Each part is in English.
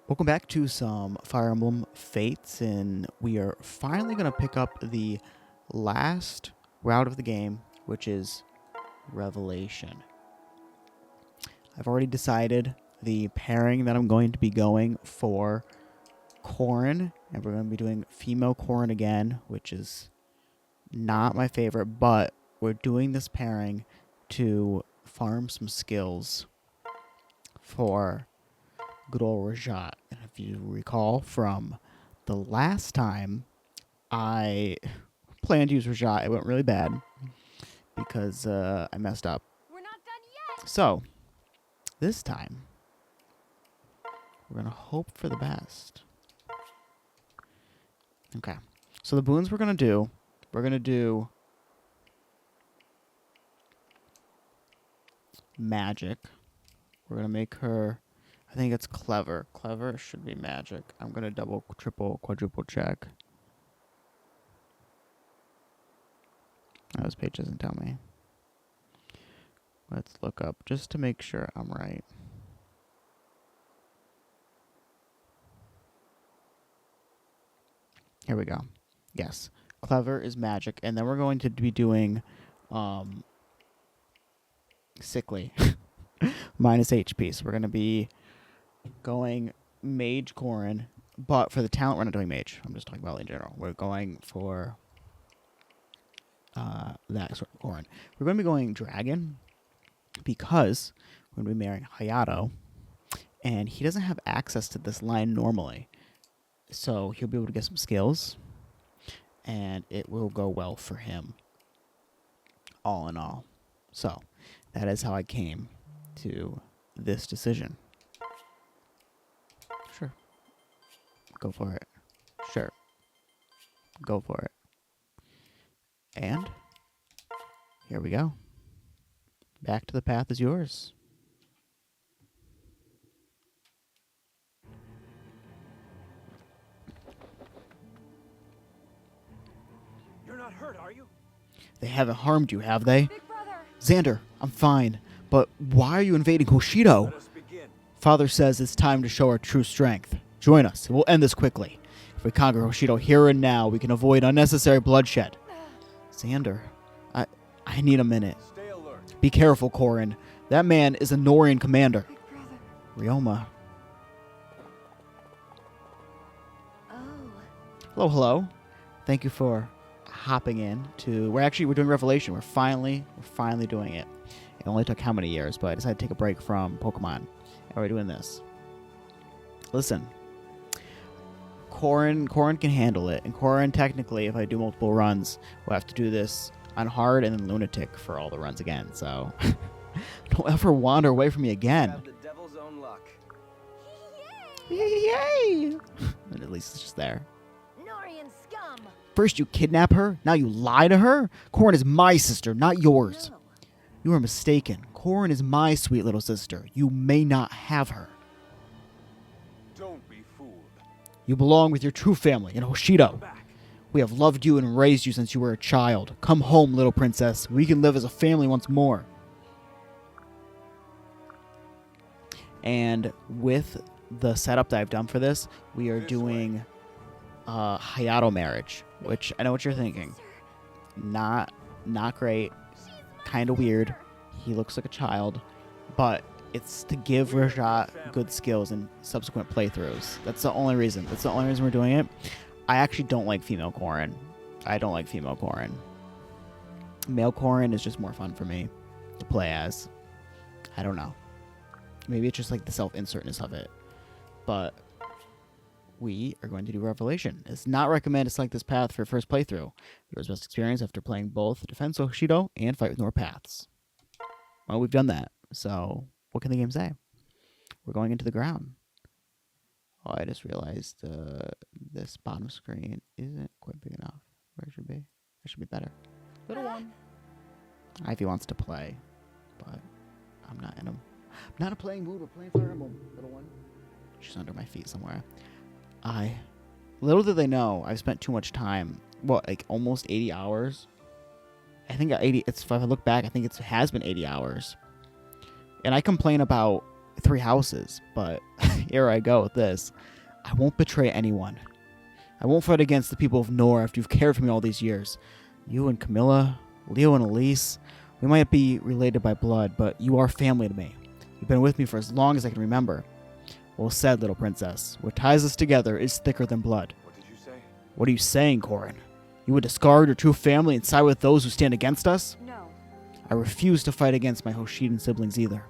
Welcome back to some Fire Emblem Fates, and we are finally going to pick up the last route of the game, which is Revelation. I've already decided the pairing that I'm going to be going for Corrin, and we're going to be doing female Corrin again, which is not my favorite, but we're doing this pairing to farm some skills for good old Rajat. And if you recall from the last time I planned to use Rajat, it went really bad because I messed up. We're not done yet. So this time we're gonna hope for the best. Okay. So the boons we're gonna do magic. We're gonna make her, I think it's clever. Clever should be magic. I'm going to double, triple, quadruple check. Oh, this page doesn't tell me. Let's look up just to make sure I'm right. Here we go. Yes. Clever is magic. And then we're going to be doing sickly. Minus HP. So we're going to be going Mage Corrin, but for the talent, we're not doing Mage. I'm just talking about in general. We're going for that sort of Corrin. We're going to be going Dragon because we're going to be marrying Hayato, and he doesn't have access to this line normally. So he'll be able to get some skills, and it will go well for him, all in all. So that is how I came to this decision. Sure. Go for it. Sure. Go for it. And here we go. Back to the path is yours. You're not hurt, are you? They haven't harmed you, have they? Big brother. Xander, I'm fine. But why are you invading Hoshido? Let us begin. Father says it's time to show our true strength. Join us. We'll end this quickly. If we conquer Hoshido here and now, we can avoid unnecessary bloodshed. Xander, I need a minute. Stay alert. Be careful, Corrin. That man is a Norian commander. Big brother. Ryoma. Oh. Hello, hello. Thank you for hopping in to... We're doing Revelation. We're finally doing it. It only took how many years, but I decided to take a break from Pokemon. And we're doing this. Listen. Corrin can handle it. And Corrin, technically, if I do multiple runs, we'll have to do this on hard and then Lunatic for all the runs again. So don't ever wander away from me again. Have the devil's own luck. Yay! And at least it's just there. Norian scum. First you kidnap her, now you lie to her? Corrin is my sister, not yours. No. You are mistaken. Corrin is my sweet little sister. You may not have her. Don't be fooled. You belong with your true family in Hoshido. Come back. We have loved you and raised you since you were a child. Come home, little princess. We can live as a family once more. And with the setup that I've done for this, we are doing Hayato marriage, which I know what you're thinking. Not great. Kind of weird. He looks like a child, but it's to give Rajat good skills in subsequent playthroughs. That's the only reason. That's the only reason we're doing it. I actually don't like female Corrin. I don't like female Corrin. Male Corrin is just more fun for me to play as. I don't know. Maybe it's just like the self-insertness of it. But we are going to do Revelation. It's not recommended to select this path for your first playthrough. Yours best experience after playing both Defense Hoshido and Fight with Nor paths. Well, we've done that. So what can the game say? We're going into the ground. Oh, I just realized this bottom screen isn't quite big enough. Where it should be? It should be better. Little one. Ivy wants to play, but I'm not in a playing mood. We're playing Fire Emblem. Little one. She's under my feet somewhere. Little did they know, I've spent too much time. What, like almost 80 hours? I think 80. If I look back, I think it has been 80 hours. And I complain about 3 houses, but here I go with this. I won't betray anyone. I won't fight against the people of Nor after you've cared for me all these years. You and Camilla, Leo and Elise, we might be related by blood, but you are family to me. You've been with me for as long as I can remember. Well said, little princess. What ties us together is thicker than blood. What did you say? What are you saying, Corin? You would discard your true family and side with those who stand against us? No. I refuse to fight against my Hoshidan siblings either.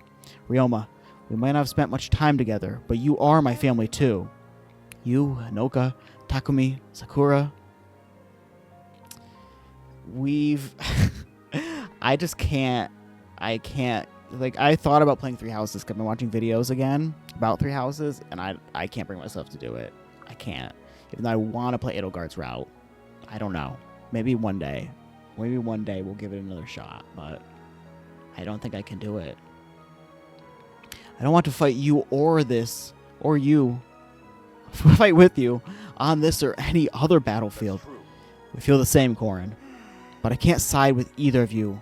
Ryoma, we might not have spent much time together, but you are my family too. You, Hanoka, Takumi, Sakura. I just can't. I can't. Like, I thought about playing 3 Houses because I've been watching videos again about 3 Houses, and I can't bring myself to do it. I can't. Even though I want to play Edelgard's route. I don't know. Maybe one day. Maybe one day we'll give it another shot, but I don't think I can do it. I don't want to fight you or this, or you, fight with you on this or any other battlefield. True. We feel the same, Corin. But I can't side with either of you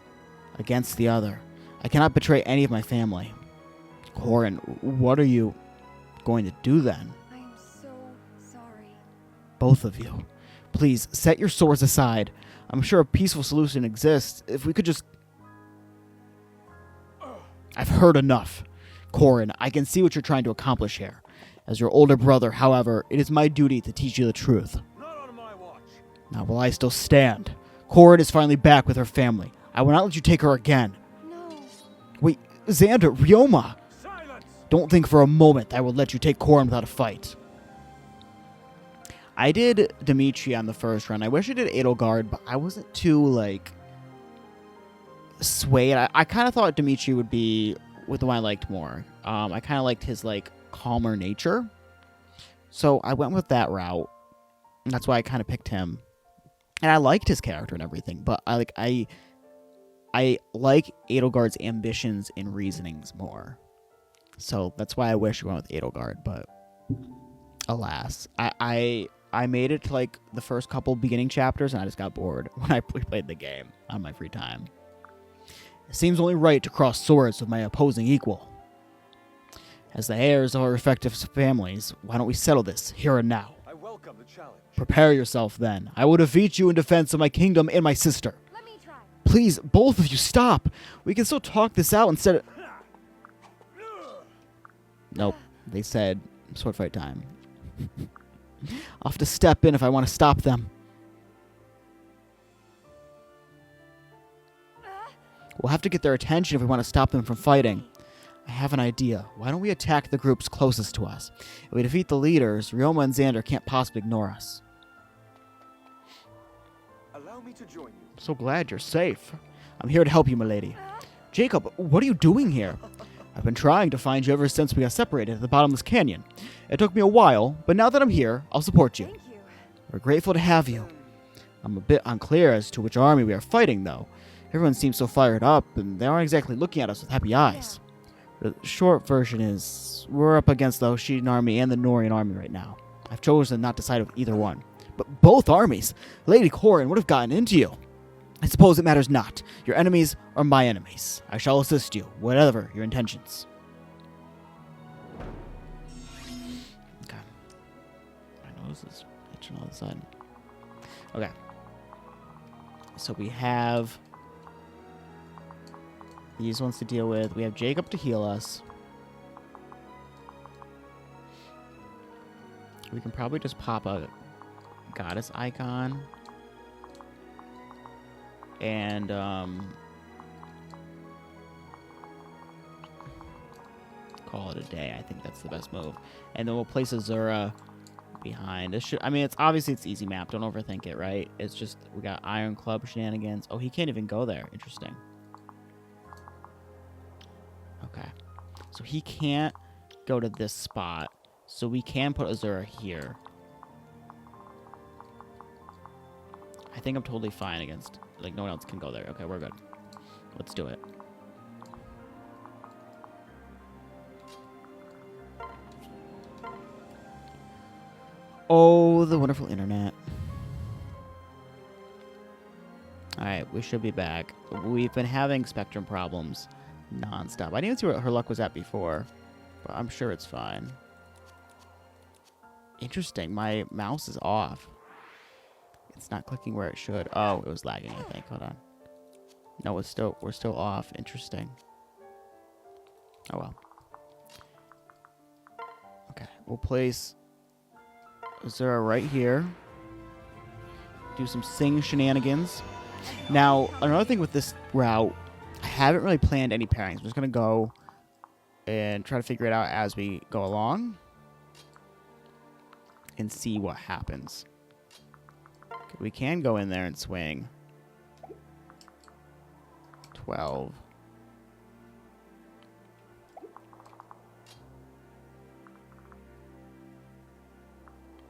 against the other. I cannot betray any of my family. Corin, what are you going to do then? I'm so sorry. Both of you. Please, set your swords aside. I'm sure a peaceful solution exists. If we could just... I've heard enough. Corin, I can see what you're trying to accomplish here. As your older brother, however, it is my duty to teach you the truth. Not on my watch. Now will I still stand? Corin is finally back with her family. I will not let you take her again. No. Wait, Xander, Ryoma! Silence. Don't think for a moment that I will let you take Corin without a fight. I did Dimitri on the first run. I wish I did Edelgard, but I wasn't too, like, swayed. I kind of thought Dimitri would be with the one I liked more. I kind of liked his, like, calmer nature. So I went with that route. And that's why I kind of picked him. And I liked his character and everything, but I like Edelgard's ambitions and reasonings more. So that's why I wish we went with Edelgard, but alas. I made it to like the first couple beginning chapters and I just got bored when I played the game on my free time. It seems only right to cross swords with my opposing equal. As the heirs of our respective families, why don't we settle this here and now? I welcome the challenge. Prepare yourself then. I will defeat you in defense of my kingdom and my sister. Let me try. Please, both of you, stop. We can still talk this out instead of... Nope. They said sword fight time. I'll have to step in if I want to stop them. We'll have to get their attention if we want to stop them from fighting. I have an idea. Why don't we attack the groups closest to us? If we defeat the leaders, Ryoma and Xander can't possibly ignore us. Allow me to join you. I'm so glad you're safe. I'm here to help you, milady. Jacob, what are you doing here? I've been trying to find you ever since we got separated at the bottom of this canyon. It took me a while, but now that I'm here, I'll support you. Thank you. We're grateful to have you. I'm a bit unclear as to which army we are fighting, though. Everyone seems so fired up, and they aren't exactly looking at us with happy eyes. The short version is, we're up against the Hoshidan army and the Norian army right now. I've chosen not to side with either one. But both armies? Lady Corin would have gotten into you. I suppose it matters not. Your enemies are my enemies. I shall assist you, whatever your intentions. Okay. My nose is itching all of a sudden. Okay. So we have these ones to deal with. We have Jacob to heal us. We can probably just pop a goddess icon. And, call it a day. I think that's the best move. And then we'll place Azura behind. This should, I mean, it's easy map. Don't overthink it, right? It's just, we got Iron Club shenanigans. Oh, he can't even go there. Interesting. Okay. So he can't go to this spot. So we can put Azura here. I think I'm totally fine against... Like, no one else can go there. Okay, we're good. Let's do it. Oh, the wonderful internet. Alright, we should be back. We've been having Spectrum problems nonstop. I didn't even see where her luck was at before. But I'm sure it's fine. Interesting. My mouse is off. It's not clicking where it should. Oh, it was lagging, I think. Hold on. No, we're still off. Interesting. Oh well. Okay, we'll place Azura right here. Do some sing shenanigans. Now, another thing with this route, I haven't really planned any pairings. I'm just gonna go and try to figure it out as we go along and see what happens. Okay, we can go in there and swing. 12.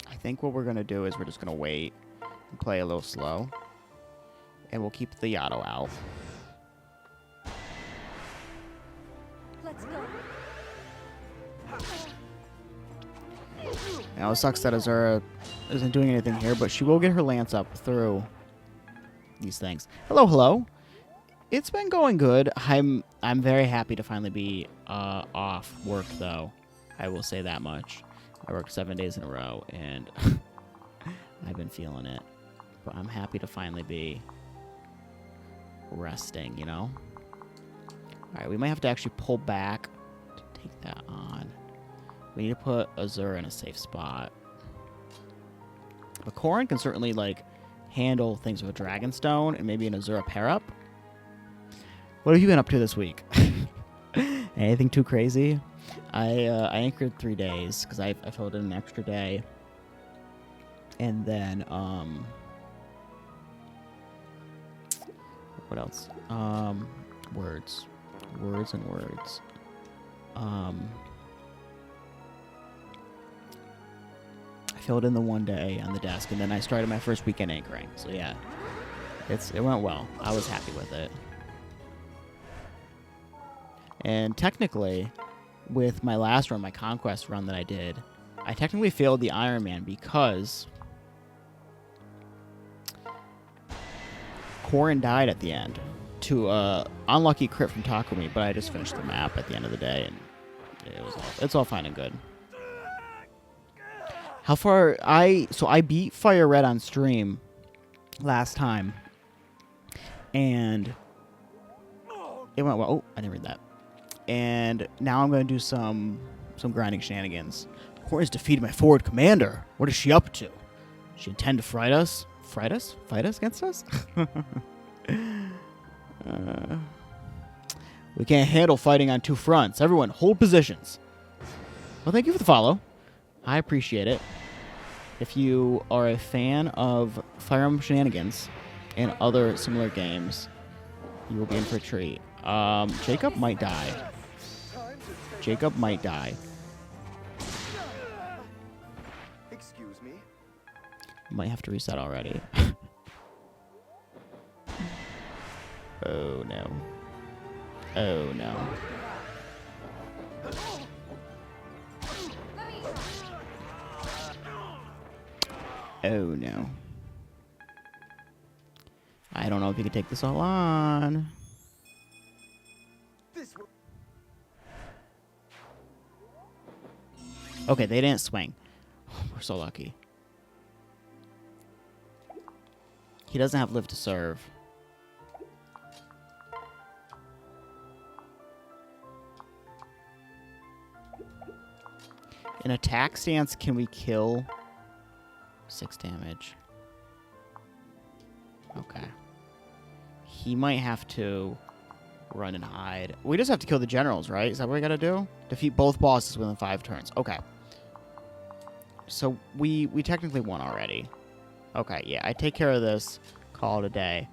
I think what we're going to do is we're just going to wait and play a little slow. And we'll keep the Yato out. Let's go. Now, it sucks that Azura isn't doing anything here, but she will get her lance up through these things. Hello, hello. It's been going good. I'm very happy to finally be off work, though. I will say that much. I worked 7 days in a row, and I've been feeling it. But I'm happy to finally be resting, you know? All right, we might have to actually pull back to take that on. We need to put Azura in a safe spot. But Corrin can certainly, like, handle things with a Dragonstone and maybe an Azura pair-up. What have you been up to this week? Anything too crazy? I anchored 3 days because I filled in an extra day. And then, what else? Words. Words and words. I filled in the 1 day on the desk, and then I started my first weekend anchoring. So yeah, it went well. I was happy with it. And technically, with my last run, my Conquest run that I did, I technically failed the Ironman because Corrin died at the end to unlucky crit from Takumi, but I just finished the map at the end of the day, and it's all fine and good. How far I beat Fire Red on stream last time, and it went well. Oh, I didn't read that. And now I'm going to do some grinding shenanigans. Corrin's defeated my forward commander. What is she up to? She intend to fight us? Fight us against us? We can't handle fighting on 2 fronts. Everyone, hold positions. Well, thank you for the follow. I appreciate it. If you are a fan of Fire Emblem Shenanigans and other similar games, you will be in for a treat. Jacob might die. Jacob might die. Excuse me. Might have to reset already. Oh no. Oh no. Oh no. I don't know if you can take this all on. Okay, they didn't swing. We're so lucky. He doesn't have live to serve. In attack stance, can we kill 6 damage? Okay. He might have to run and hide. We just have to kill the generals, right? Is that what we gotta do? Defeat both bosses within 5 turns. Okay. So we technically won already. Okay, yeah, I take care of this. Call it a day.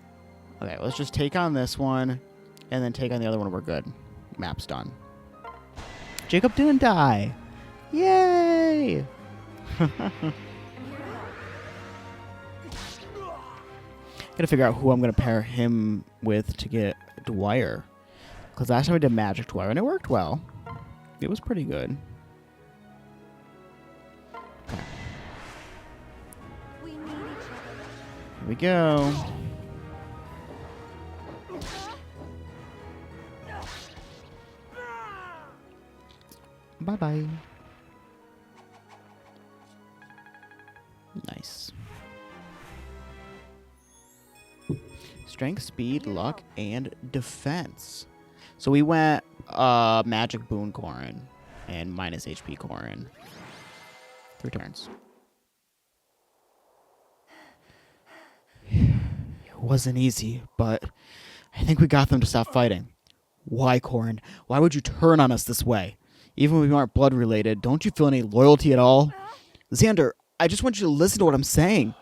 Okay, let's just take on this one, and then take on the other one. We're good. Map's done. Jacob didn't die. Yay! Gotta figure out who I'm gonna pair him with to get Dwyer. Because last time I did Magic Dwyer, and it worked well. It was pretty good. Okay. We need each other. Here we go. Bye-bye. Nice. Strength, speed, luck, and defense. So we went magic boon Corrin and minus HP Corrin. 3 turns. It wasn't easy, but I think we got them to stop fighting. Why, Corrin? Why would you turn on us this way? Even when we aren't blood related, don't you feel any loyalty at all? Xander, I just want you to listen to what I'm saying.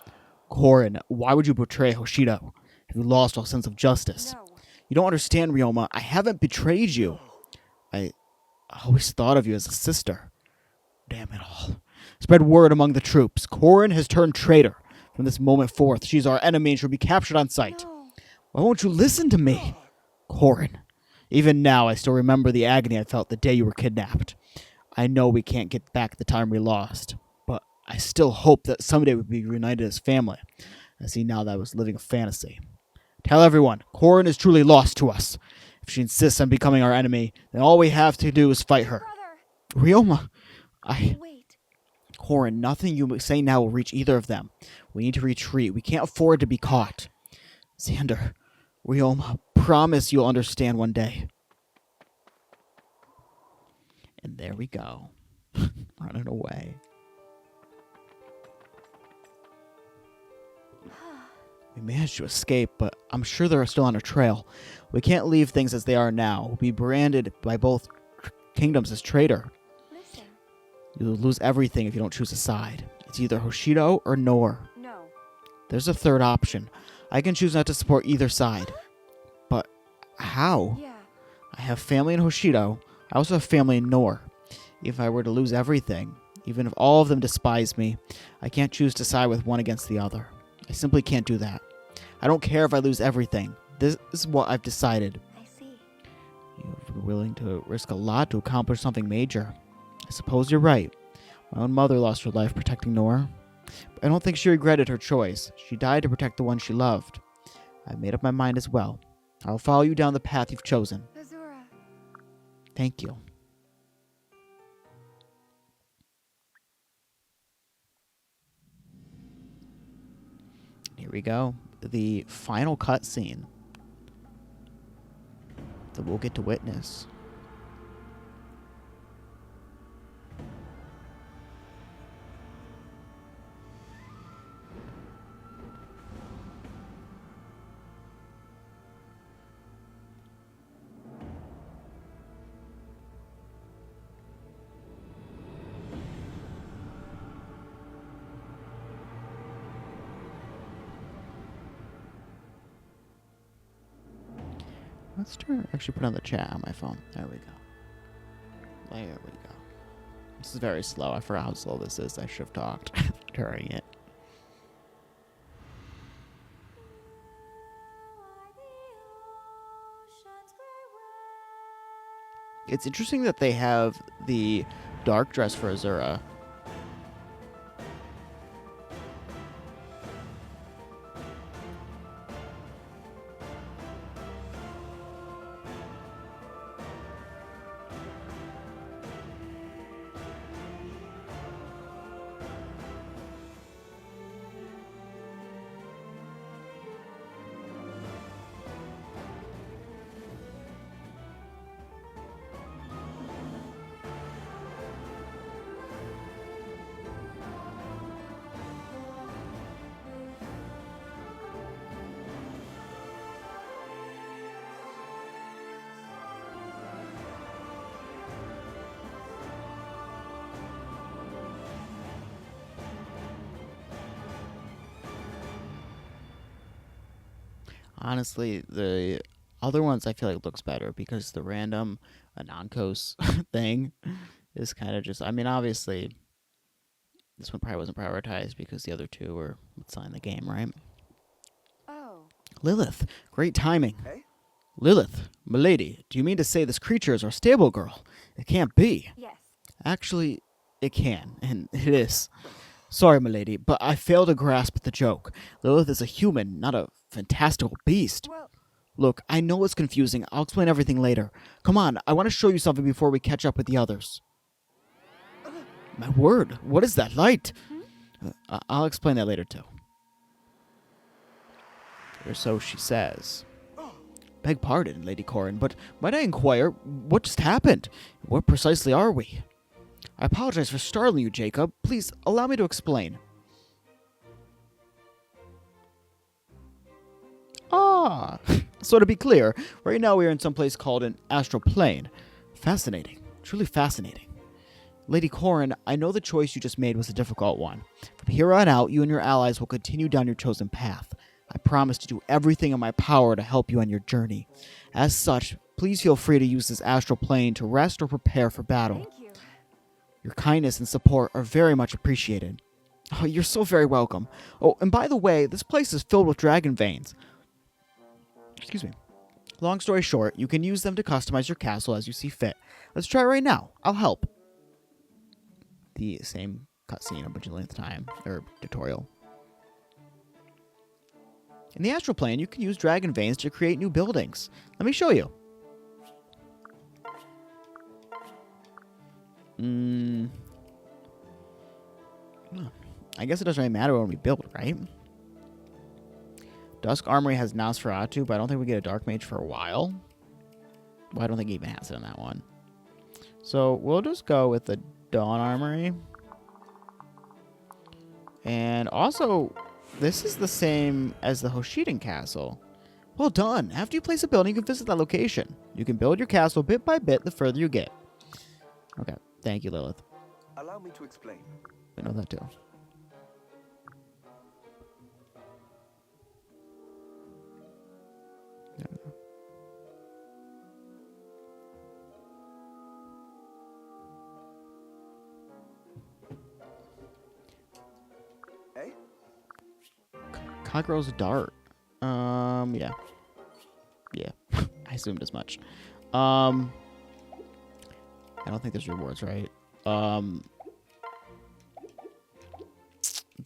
Corrin, why would you betray Hoshido? Have you lost all sense of justice? No. You don't understand, Ryoma. I haven't betrayed you. I always thought of you as a sister. Damn it all. Spread word among the troops. Corrin has turned traitor. From this moment forth, she's our enemy and she'll be captured on sight. No. Why won't you listen to me? Corrin, even now I still remember the agony I felt the day you were kidnapped. I know we can't get back the time we lost, but I still hope that someday we'll be reunited as family. I see now that I was living a fantasy. Tell everyone, Corrin is truly lost to us. If she insists on becoming our enemy, then all we have to do is fight her. Brother. Ryoma, Wait. Corrin, nothing you say now will reach either of them. We need to retreat. We can't afford to be caught. Xander, Ryoma, promise you'll understand one day. And there we go. Running away. We managed to escape, but I'm sure they're still on our trail. We can't leave things as they are now. We'll be branded by both kingdoms as traitor. Listen. You'll lose everything if you don't choose a side. It's either Hoshido or Nor. No. There's a third option. I can choose not to support either side. But how? Yeah. I have family in Hoshido. I also have family in Nor. If I were to lose everything, even if all of them despise me, I can't choose to side with one against the other. I simply can't do that. I don't care if I lose everything. This is what I've decided. I see. You're willing to risk a lot to accomplish something major. I suppose you're right. My own mother lost her life protecting Nor. But I don't think she regretted her choice. She died to protect the one she loved. I've made up my mind as well. I'll follow you down the path you've chosen. Azura. Thank you. Here we go. The final cutscene that we'll get to witness. Let's actually put on the chat on my phone. There we go. There we go. This is very slow. I forgot how slow this is. I should have talked during it. It's interesting that they have the dark dress for Azura. Honestly, the other ones I feel like looks better because the random Anankos thing is kind of just, I mean, obviously, this one probably wasn't prioritized because the other two were what's in the game, right? Oh. Lilith, great timing. Hey? Lilith, milady, do you mean to say this creature is our stable girl? It can't be. Yes. Actually, it can, and it is. Sorry, milady, but I fail to grasp the joke. Lilith is a human, not a fantastical beast. Well, Look, I know it's confusing. I'll explain everything later. Come on, I want to show you something before we catch up with the others. My word, what is that light? Hmm? I'll explain that later, too. Or so she says. Beg pardon, Lady Corrin, but might I inquire, what just happened? Where precisely are we? I apologize for startling you, Jacob. Please, allow me to explain. Ah, so to be clear, right now we are in some place called an astral plane. Fascinating. Truly fascinating. Lady Corrin, I know the choice you just made was a difficult one. From here on out, you and your allies will continue down your chosen path. I promise to do everything in my power to help you on your journey. As such, please feel free to use this astral plane to rest or prepare for battle. Thank you. Your kindness and support are very much appreciated. Oh, you're so very welcome. Oh, and by the way, this place is filled with dragon veins. Excuse me. Long story short, you can use them to customize your castle as you see fit. Let's try right now. I'll help. The same cutscene a bajillionth time, or tutorial. In the astral plane, you can use dragon veins to create new buildings. Let me show you. I guess it doesn't really matter when we build, right? Dusk Armory has Nosferatu, but I don't think we get a Dark Mage for a while. Well, I don't think he even has it in that one. So we'll just go with the Dawn Armory. And also, this is the same as the Hoshiden Castle. Well done. After you place a building, you can visit that location. You can build your castle bit by bit the further you get. Okay. Thank you, Lilith. Allow me to explain. I know that too. Eh? Cockroach dart. Yeah. Yeah. I assumed as much. I don't think there's rewards, right?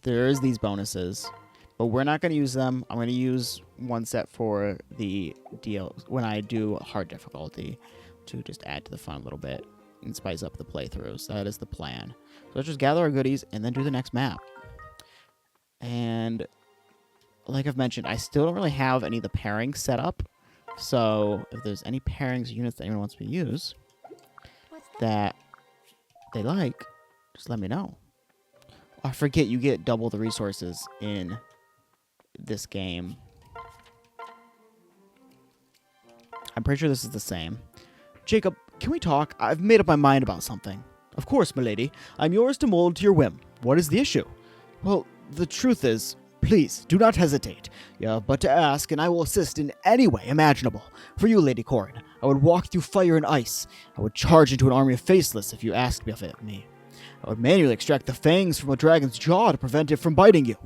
There's these bonuses, but we're not going to use them. I'm going to use one set for the deal when I do hard difficulty to just add to the fun a little bit and spice up the playthroughs. That is the plan. So let's just gather our goodies and then do the next map. And like I've mentioned, I still don't really have any of the pairings set up. So if there's any pairings or units that anyone wants me to use What's that that? they like, just let me know. I forget you get double the resources in this game. I'm pretty sure this is the same. Jacob, can we talk? I've made up my mind about something. Of course, milady. I'm yours to mold to your whim. What is the issue? Well, the truth is, please, do not hesitate. You have but to ask, and I will assist in any way imaginable. For you, Lady Corrin, I would walk through fire and ice. I would charge into an army of faceless if you asked me of it. I would manually extract the fangs from a dragon's jaw to prevent it from biting you.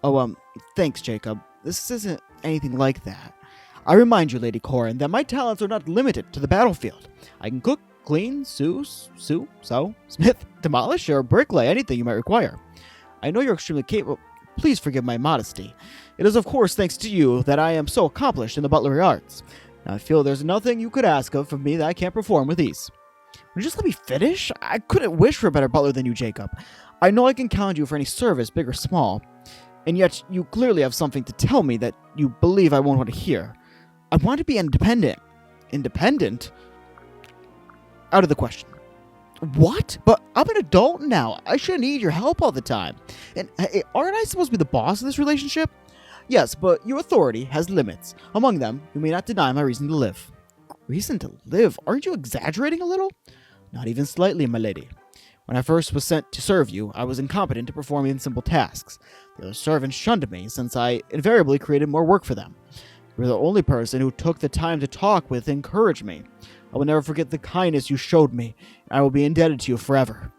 Oh, thanks, Jacob. This isn't anything like that. I remind you, Lady Corrin, that my talents are not limited to the battlefield. I can cook, clean, sew, smith, demolish, or bricklay anything you might require. I know you're extremely capable. Please forgive my modesty. It is, of course, thanks to you that I am so accomplished in the butlery arts. Now, I feel there's nothing you could ask of from me that I can't perform with ease. Would you just let me finish? I couldn't wish for a better butler than you, Jacob. I know I can count on you for any service, big or small. And yet, you clearly have something to tell me that you believe I won't want to hear. I want to be independent. Independent? Out of the question. What? But I'm an adult now. I shouldn't need your help all the time. And hey, aren't I supposed to be the boss of this relationship? Yes, but your authority has limits. Among them, you may not deny my reason to live. Reason to live? Aren't you exaggerating a little? Not even slightly, my lady. When I first was sent to serve you, I was incompetent to perform even simple tasks. The other servants shunned me, since I invariably created more work for them. You were the only person who took the time to talk with and encourage me. I will never forget the kindness you showed me, and I will be indebted to you forever.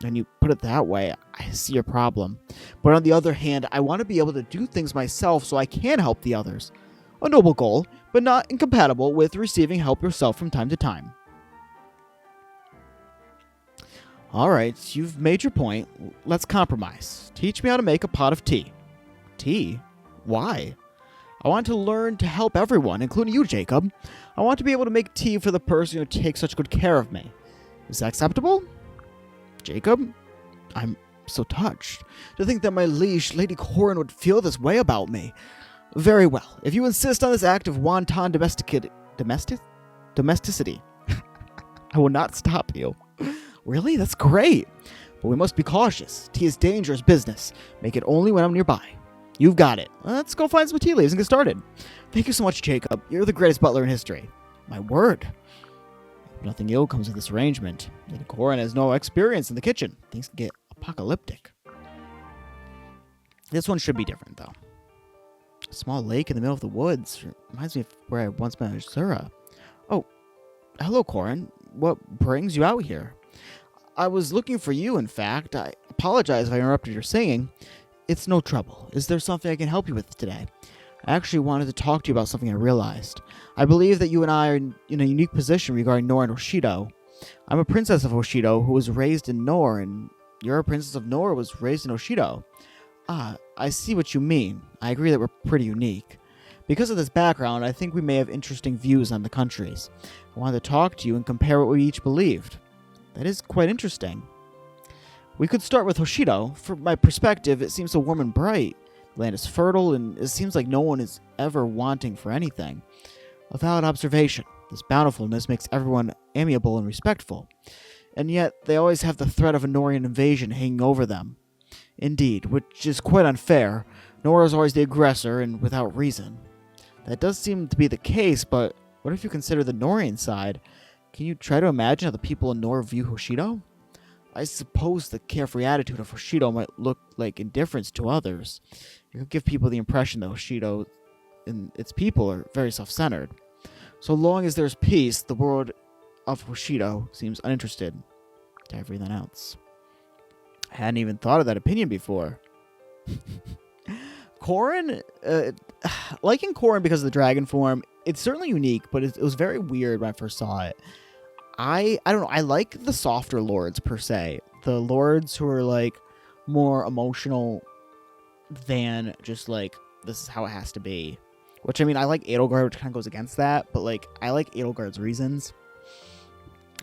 And you put it that way, I see your problem. But on the other hand, I want to be able to do things myself so I can help the others. A noble goal, but not incompatible with receiving help yourself from time to time. Alright, you've made your point. Let's compromise. Teach me how to make a pot of tea. Tea? Why? I want to learn to help everyone, including you, Jacob. I want to be able to make tea for the person who takes such good care of me. Is that acceptable? Jacob? I'm so touched. To think that my liege, Lady Corin, would feel this way about me. Very well. If you insist on this act of wanton domesticity, I will not stop you. Really? That's great. But we must be cautious. Tea is dangerous business. Make it only when I'm nearby. You've got it. Let's go find some tea leaves and get started. Thank you so much, Jacob. You're the greatest butler in history. My word. Nothing ill comes of this arrangement. Lady Corin has no experience in the kitchen. Things can get apocalyptic. This one should be different, though. A small lake in the middle of the woods. Reminds me of where I once met Azura. Oh, hello, Corin. What brings you out here? I was looking for you, in fact. I apologize if I interrupted your singing. It's no trouble. Is there something I can help you with today? I actually wanted to talk to you about something I realized. I believe that you and I are in a unique position regarding Nor and Hoshido. I'm a princess of Hoshido who was raised in Nor, and you're a princess of Nor who was raised in Hoshido. Ah, I see what you mean. I agree that we're pretty unique. Because of this background, I think we may have interesting views on the countries. I wanted to talk to you and compare what we each believed. That is quite interesting. We could start with Hoshido. From my perspective, it seems so warm and bright. The land is fertile, and it seems like no one is ever wanting for anything. A valid observation. This bountifulness makes everyone amiable and respectful. And yet, they always have the threat of a Norian invasion hanging over them. Indeed, which is quite unfair. Nora is always the aggressor, and without reason. That does seem to be the case, but what if you consider the Norian side? Can you try to imagine how the people in Nor view Hoshido? I suppose the carefree attitude of Hoshido might look like indifference to others. It could give people the impression that Hoshido and its people are very self-centered. So long as there's peace, the world of Hoshido seems uninterested to everything else. I hadn't even thought of that opinion before. Corin, liking Corin because of the dragon form, it's certainly unique, but it was very weird when I first saw it. I don't know, I like the softer lords per se. The lords who are like more emotional than just like, this is how it has to be. Which, I mean, I like Edelgard, which kind of goes against that, but like, I like Edelgard's reasons.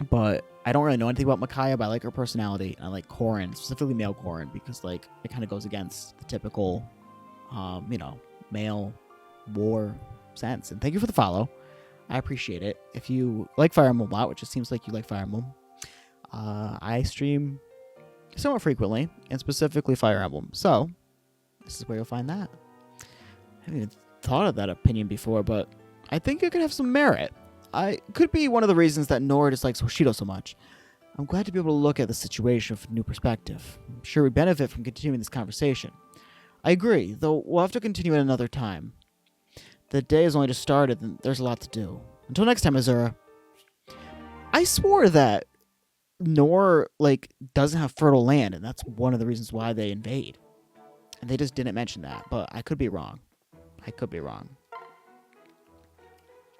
But I don't really know anything about Micaiah, but I like her personality. And I like Corin, specifically male Corin, because like, it kind of goes against the typical, male war sense. And thank you for the follow. I appreciate it. If you like Fire Emblem a lot, which it seems like you like Fire Emblem, I stream somewhat frequently, and specifically Fire Emblem. So, this is where you'll find that. I haven't even thought of that opinion before, but I think it could have some merit. I could be one of the reasons that Nora dislikes Hoshido so much. I'm glad to be able to look at the situation from a new perspective. I'm sure we benefit from continuing this conversation. I agree, though we'll have to continue at another time. The day has only just started, and there's a lot to do. Until next time, Azura. I swore that Nor, doesn't have fertile land, and that's one of the reasons why they invade. And they just didn't mention that, but I could be wrong.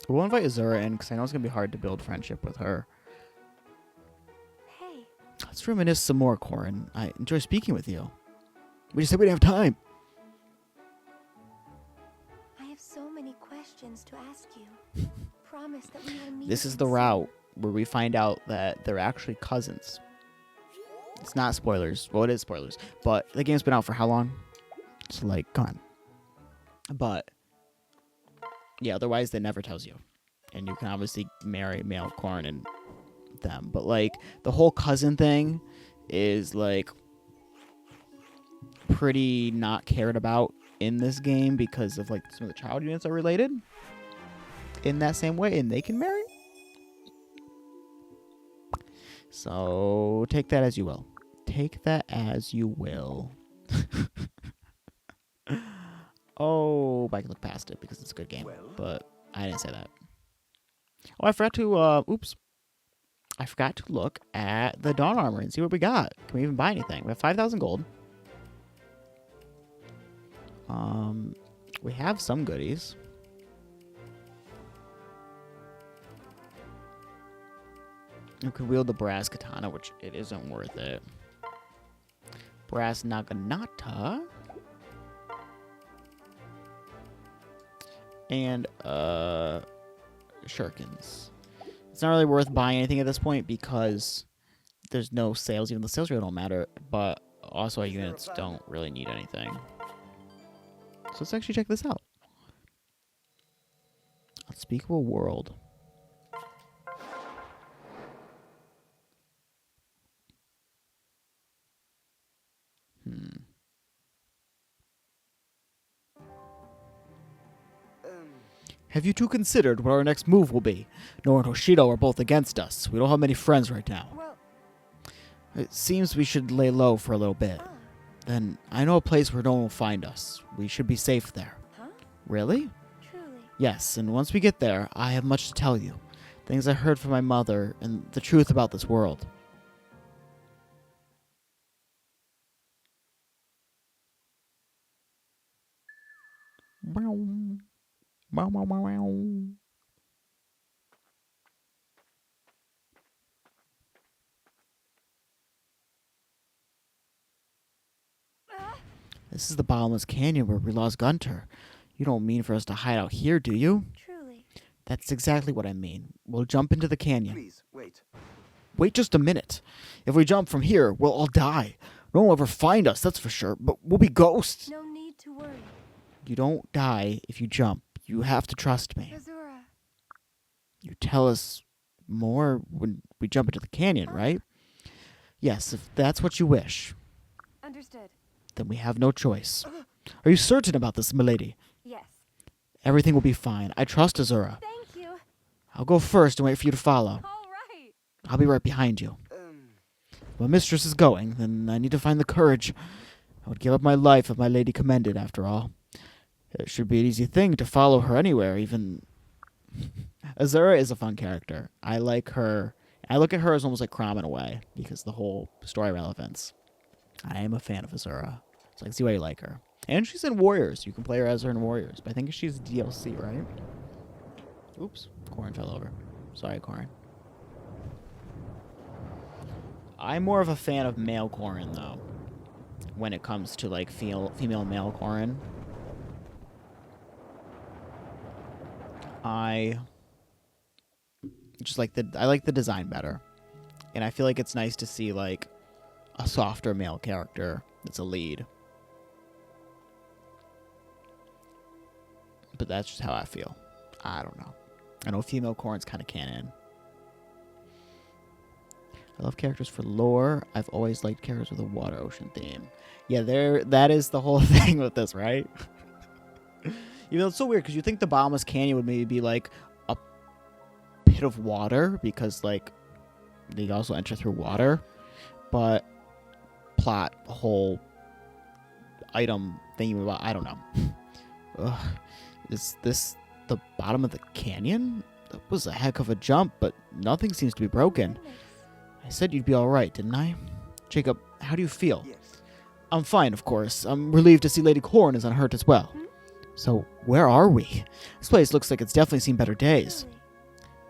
We'll invite Azura in, because I know it's going to be hard to build friendship with her. Hey. Let's reminisce some more, Corin. I enjoy speaking with you. We just said we didn't have time. I have so many questions to ask you. Promise that we will meet. This is the route where we find out that they're actually cousins. It's not spoilers. Well, it is spoilers. But the game's been out for how long? It's gone. But yeah, otherwise they never tells you. And you can obviously marry male Corin and them. But the whole cousin thing is pretty not cared about in this game because of some of the child units are related in that same way, and they can marry. So take that as you will. Oh, but I can look past it because it's a good game. Well. But I didn't say that. Oh, I forgot to I forgot to look at the Dawn Armor and see what we got. Can we even buy anything? We have 5,000 gold. We have some goodies. You can wield the brass katana, which it isn't worth it. Brass naginata. And, shurikens. It's not really worth buying anything at this point because there's no sales. Even the sales rate don't matter. But also our units don't really need anything. So let's actually check this out. Unspeakable world. Have you two considered what our next move will be? Nora and Hoshido are both against us. We don't have many friends right now. Well, It seems we should lay low for a little bit. Then I know a place where no one will find us. We should be safe there. huh? Really? Truly. Yes, and once we get there, I have much to tell you. Things I heard from my mother and the truth about this world. This is the bottomless canyon where we lost Gunter. You don't mean for us to hide out here, do you? Truly. That's exactly what I mean. We'll jump into the canyon. Please, wait. Wait just a minute. If we jump from here, we'll all die. No one will ever find us, that's for sure, but we'll be ghosts. No need to worry. You don't die if you jump. You have to trust me. Azura. You tell us more when we jump into the canyon, right? Yes, if that's what you wish, Understood. then we have no choice. Are you certain about this, milady? Yes. Everything will be fine. I trust Azura. Thank you. I'll go first and wait for you to follow. All right. I'll be right behind you. If my mistress is going, then I need to find the courage. I would give up my life if my lady commended, after all. It should be an easy thing to follow her anywhere, even... Azura is a fun character. I like her. I look at her as almost like Chrom in a way, because the whole story relevance. I am a fan of Azura. So I can see why you like her. And she's in Warriors. You can play her as her in Warriors. But I think she's DLC, right? Oops. Corrin fell over. Sorry, Corrin. I'm more of a fan of male Corrin, though. When it comes to, like, female and male Corrin. I like the design better. And I feel like it's nice to see, like, a softer male character that's a lead. But that's just how I feel. I don't know. I know female Corrin's kind of canon. I love characters for lore. I've always liked characters with a water ocean theme. Yeah, that is the whole thing with this, right? Even though it's so weird, because you think the bottomless canyon would maybe be like a pit of water, because like they also enter through water, but plot whole item thingy about, I don't know. Ugh. Is this the bottom of the canyon? That was a heck of a jump, but nothing seems to be broken. I said you'd be alright, didn't I? Jacob, how do you feel? Yes. I'm fine, of course. I'm relieved to see Lady Corrin is unhurt as well. So, where are we? This place looks like it's definitely seen better days. Truly.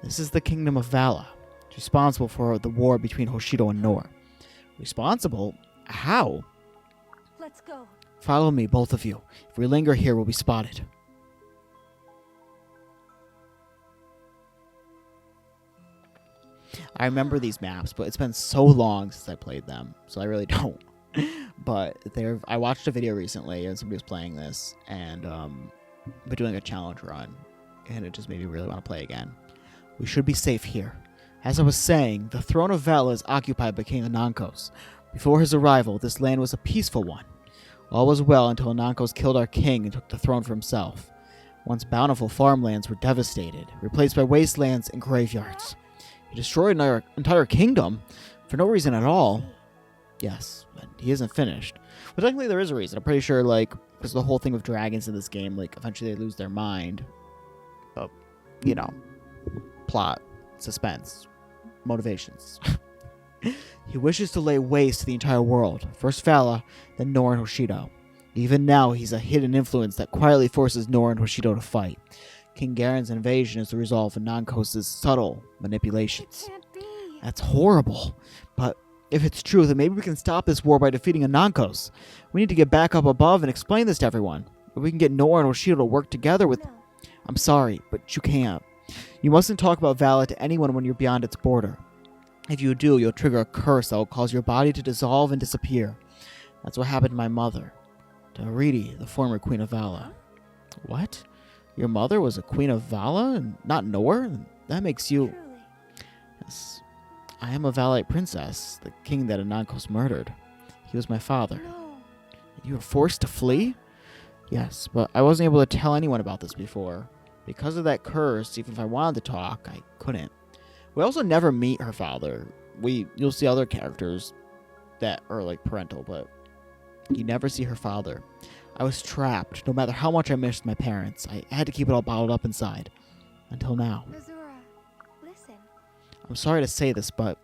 This is the Kingdom of Vala. It's responsible for the war between Hoshido and Nor. Responsible? How? Let's go. Follow me, both of you. If we linger here, we'll be spotted. I remember these maps, but it's been so long since I played them, so I really don't. But I watched a video recently, and somebody was playing this, and but doing a challenge run, and it just made me really want to play again. We should be safe here. As I was saying, the throne of Vala is occupied by King Anankos. Before his arrival, this land was a peaceful one. All was well until Anankos killed our king and took the throne for himself. Once bountiful farmlands were devastated, replaced by wastelands and graveyards. He destroyed our entire kingdom for no reason at all. Yes, but he isn't finished. But technically there is a reason. I'm pretty sure, like, because the whole thing with dragons in this game, like, eventually they lose their mind. But, you know, plot, suspense, motivations. He wishes to lay waste to the entire world. First Vala, then Nor and Hoshido. Even now, he's a hidden influence that quietly forces Nor and Hoshido to fight. King Garen's invasion is the result of Anankos' subtle manipulations. It can't be. That's horrible. But if it's true, then maybe we can stop this war by defeating Anankos. We need to get back up above and explain this to everyone. If we can get Nor and Hoshido to work together with... No. I'm sorry, but you can't. You mustn't talk about Vala to anyone when you're beyond its border. If you do, you'll trigger a curse that will cause your body to dissolve and disappear. That's what happened to my mother, to Aridi, the former Queen of Vala. What? Your mother was a Queen of Vala and not Nor? That makes you... Truly. Yes. I am a Valite princess, the king that Anankos murdered. He was my father. No. You were forced to flee? Yes, but I wasn't able to tell anyone about this before. Because of that curse, even if I wanted to talk, I couldn't. We also never meet her father. You'll see other characters that are like parental, but you never see her father. I was trapped. No matter how much I missed my parents, I had to keep it all bottled up inside. Until now. Azura, listen. I'm sorry to say this, but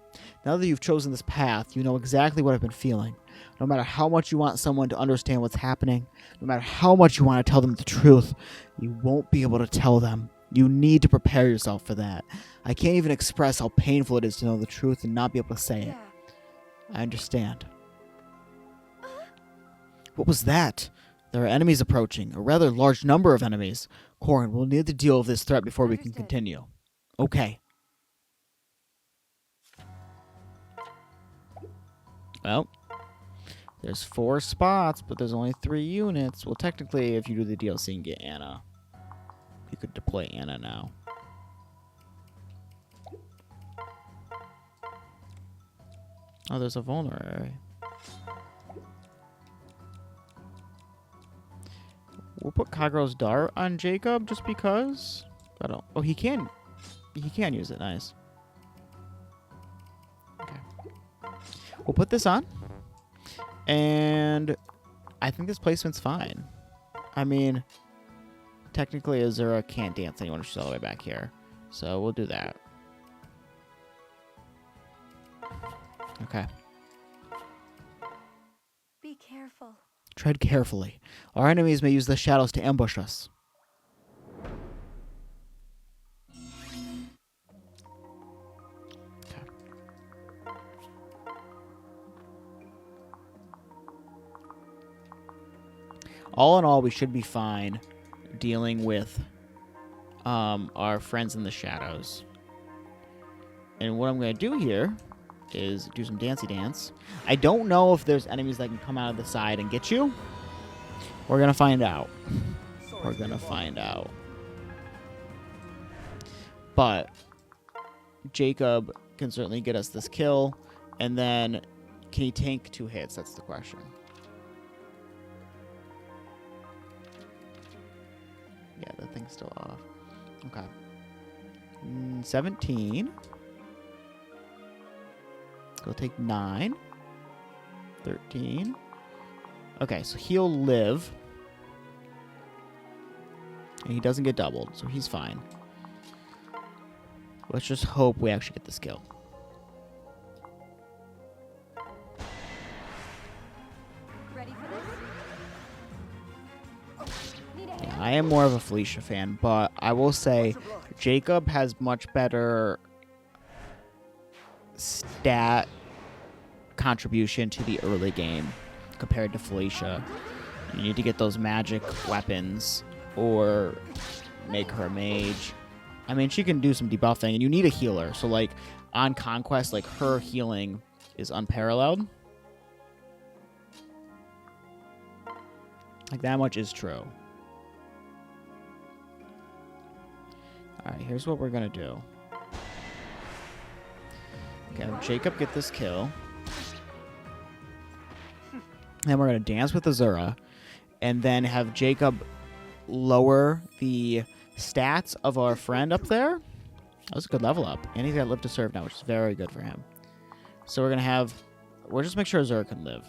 now that you've chosen this path, you know exactly what I've been feeling. No matter how much you want someone to understand what's happening, no matter how much you want to tell them the truth, you won't be able to tell them. You need to prepare yourself for that. I can't even express how painful it is to know the truth and not be able to say it. Yeah. I understand. What was that? There are enemies approaching, a rather large number of enemies. Corin, we'll need to deal with this threat before we can Understood. continue. Okay. Well, there's 4 spots, but there's only 3 units. Well, technically, if you do the DLC and get Anna, you could deploy Anna now. Oh, there's a vulnerary. We'll put Kagro's dart on Jacob just because. I don't. Oh, he can. He can use it. Nice. Okay. We'll put this on. And I think this placement's fine. I mean, technically Azura can't dance anyone if she's all the way back here. So we'll do that. Okay. Be careful. Tread carefully. Our enemies may use the shadows to ambush us. Okay. All in all, we should be fine dealing with our friends in the shadows. And what I'm going to do here is do some dancey dance. I don't know if there's enemies that can come out of the side and get you. We're going to find out. We're going to find out. But Jacob can certainly get us this kill. And then, can he tank 2 hits? That's the question. Yeah, that thing's still off. Okay. 17. Go take 9. 13. Okay, so he'll live. And he doesn't get doubled, so he's fine. Let's just hope we actually get this kill. Ready for this? Need a Yeah, hand? I am more of a Felicia fan, but I will say Jacob has much better stat contribution to the early game compared to Felicia. You need to get those magic weapons or make her a mage. I mean, she can do some debuffing, and you need a healer. So, like, on Conquest, like, her healing is unparalleled. Like, that much is true. Alright, here's what we're gonna do. Okay, have Jacob get this kill. Then we're going to dance with Azura. And then have Jacob lower the stats of our friend up there. That was a good level up. And he's got live to serve now, which is very good for him. So we're going to have... We'll just make sure Azura can live.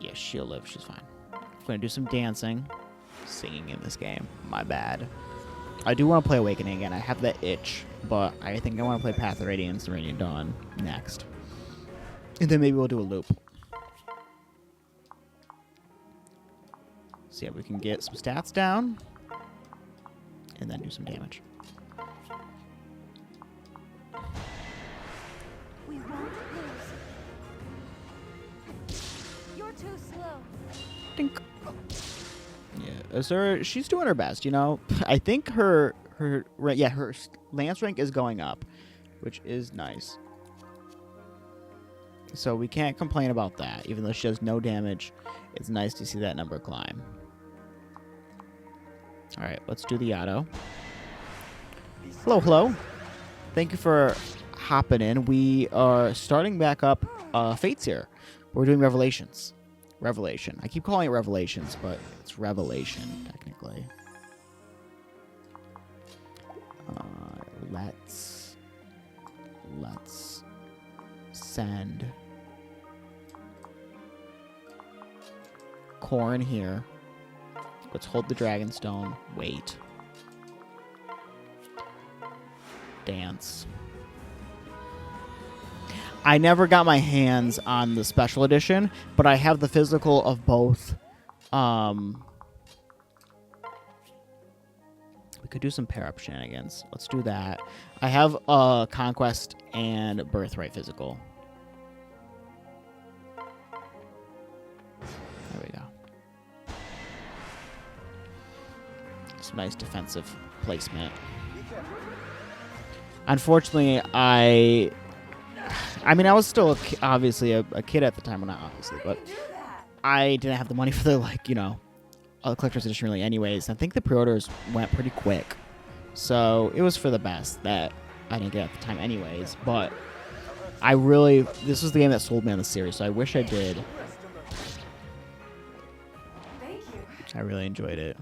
Yeah, she'll live. She's fine. We're going to do some dancing. Singing in this game. My bad. I do want to play Awakening again. I have that itch. But I think I want to play Path of Radiance and Radiant Dawn next. And then maybe we'll do a loop. So yeah, we can get some stats down. And then do some damage. We won't lose. You're too slow. Dink. Yeah, Azura, she's doing her best, you know. I think her lance rank is going up. which is nice. So we can't complain about that. Even though she does no damage, it's nice to see that number climb. All right, let's do the auto. Hello, hello. Thank you for hopping in. We are starting back up Fates here. We're doing Revelations. Revelation. I keep calling it Revelations, but it's Revelation, technically. Let's send Corrin here. Let's hold the Dragonstone. Wait. Dance. I never got my hands on the special edition, but I have the physical of both. We could do some pair-up shenanigans. Let's do that. I have Conquest and Birthright physical. There we go. Some nice defensive placement. Unfortunately, I mean, I was still obviously a kid at the time. Well, not obviously, but I didn't have the money for the, like, you know, collector's edition really anyways. I think the pre-orders went pretty quick. So it was for the best that I didn't get at the time anyways. But this was the game that sold me on the series, so I wish I did. I really enjoyed it.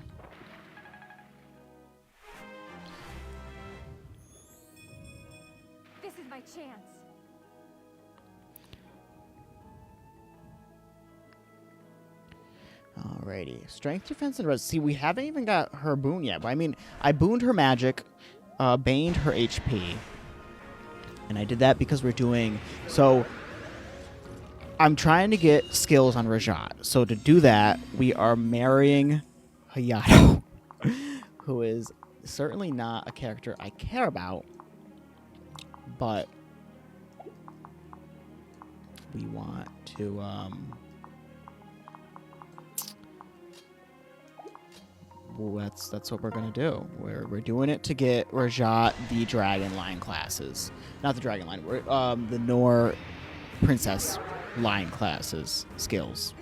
This is my chance. Alrighty. Strength, defense, and res. See, we haven't even got her boon yet. But I mean, I booned her magic, baned her HP. And I did that because we're doing... So, I'm trying to get skills on Rajat. So to do that, we are marrying Hayato, who is certainly not a character I care about. But we want to... Well, that's what we're gonna do. We're doing it to get Rajat the Dragon Line classes, not the Dragon Line. We're the Nor Princess Line classes skills.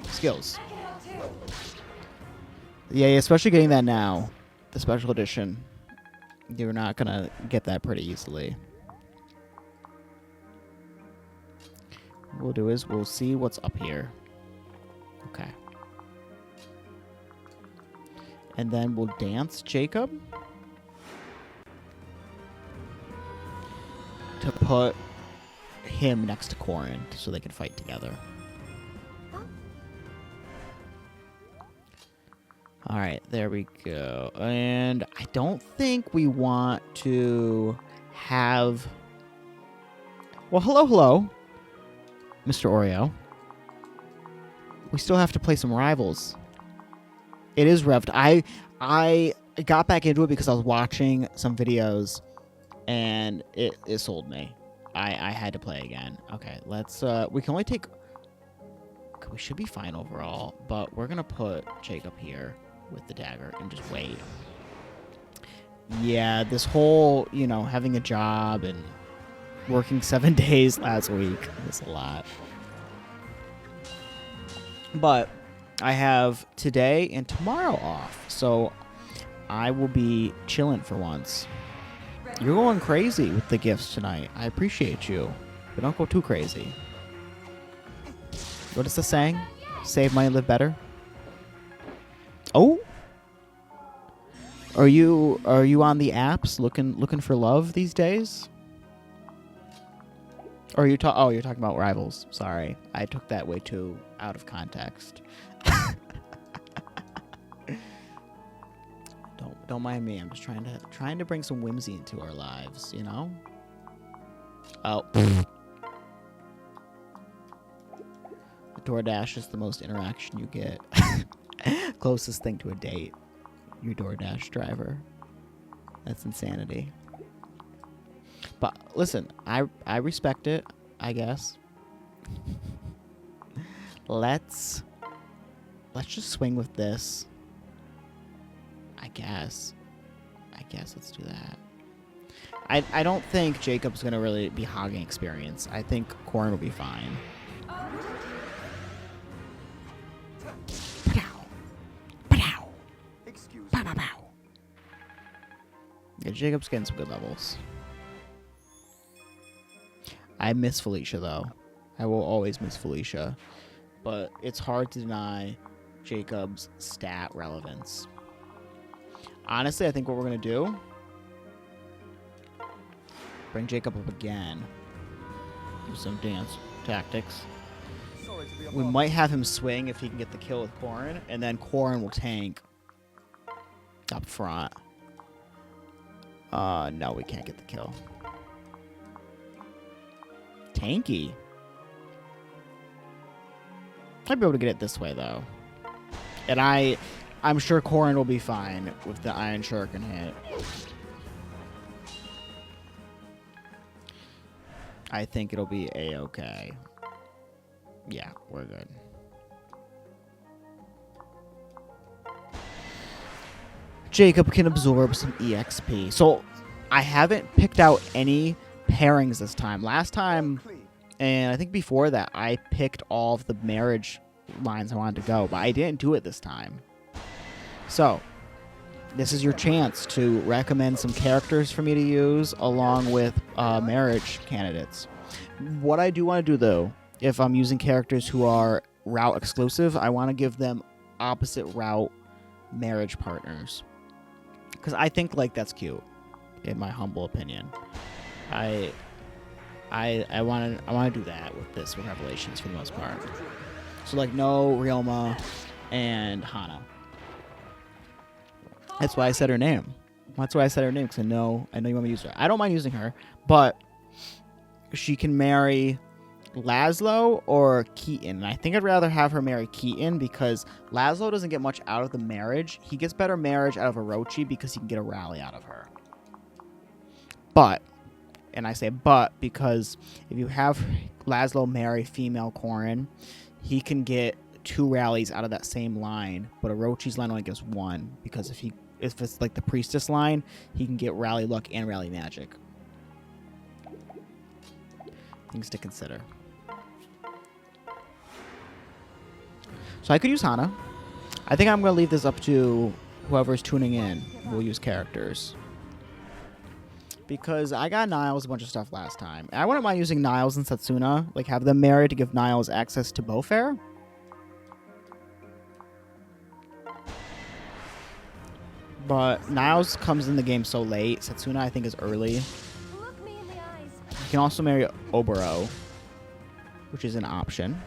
Yeah, especially getting that now, the special edition. You're not gonna get that pretty easily. What we'll do is we'll see what's up here. Okay. And then we'll dance Jacob to put him next to Corrin so they can fight together. All right, there we go. And I don't think we want to have... Well, hello, Mr. Oreo. We still have to play some rivals. It is revved. I got back into it because I was watching some videos, and it sold me. I had to play again. Okay, let's... we can only take... We should be fine overall, but we're going to put Jacob here with the dagger and just wait. Yeah, this whole, you know, having a job and working 7 days last week was a lot. But... I have today and tomorrow off, so I will be chilling for once. You're going crazy with the gifts tonight. I appreciate you, but don't go too crazy. What is the saying? Save money, live better. Oh, are you on the apps looking for love these days? Or are you you're talking about rivals. Sorry, I took that way too out of context. Don't mind me. I'm just trying to bring some whimsy into our lives, you know? Oh. DoorDash is the most interaction you get. Closest thing to a date. Your DoorDash driver. That's insanity. But listen, I respect it, I guess. Let's just swing with this. I guess let's do that. I don't think Jacob's going to really be hogging experience. I think Corrin will be fine. Pow. Pow. Excuse Pow, me. pow, pow. Yeah, Jacob's getting some good levels. I miss Felicia, though. I will always miss Felicia. But it's hard to deny Jacob's stat relevance. Honestly, I think what we're going to do... Bring Jacob up again. Do some dance tactics. Sorry to be a We bother. might have him swing if he can get the kill with Corrin, and then Corrin will tank up front. No, we can't get the kill. Tanky. I'd be able to get it this way, though. And I'm sure Corrin will be fine with the Iron Shuriken hit. I think it'll be A-okay. Yeah, we're good. Jacob can absorb some EXP. So, I haven't picked out any pairings this time. Last time, Clean. and I think before that, I picked all of the marriage lines I wanted to go, but I didn't do it this time. So, this is your chance to recommend some characters for me to use along with marriage candidates. What I do want to do, though, if I'm using characters who are route exclusive, I want to give them opposite route marriage partners. Because I think, like, that's cute, in my humble opinion. I want to do that with this, with Revelations, for the most part. So, like, no Ryoma and Hana. That's why I said her name. That's why I said her name, because I know you want me to use her. I don't mind using her, but she can marry Laszlo or Keaton. And I think I'd rather have her marry Keaton because Laszlo doesn't get much out of the marriage. He gets better marriage out of Orochi because he can get a rally out of her. But, and I say but because if you have Laszlo marry female Corrin, he can get 2 rallies out of that same line, but Orochi's line only gets 1 because if it's like the priestess line, he can get rally luck and rally magic. Things to consider. So I could use Hana. I think I'm going to leave this up to whoever's tuning in. We'll use characters. Because I got Niles a bunch of stuff last time. And I wouldn't mind using Niles and Setsuna. Like, have them married to give Niles access to Beaufair. But Niles comes in the game so late. Setsuna, I think, is early. Look me in the eyes. You can also marry Oboro, which is an option.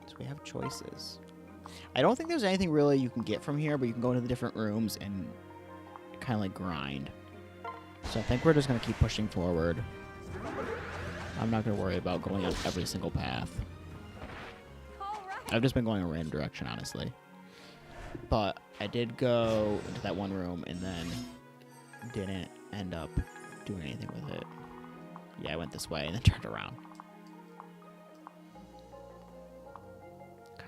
So we have choices. I don't think there's anything really you can get from here, but you can go into the different rooms and kind of like grind. So I think we're just going to keep pushing forward. I'm not going to worry about going up every single path. All right. I've just been going a random direction, honestly. But I did go into that one room and then didn't end up doing anything with it. Yeah, I went this way and then turned around. Okay.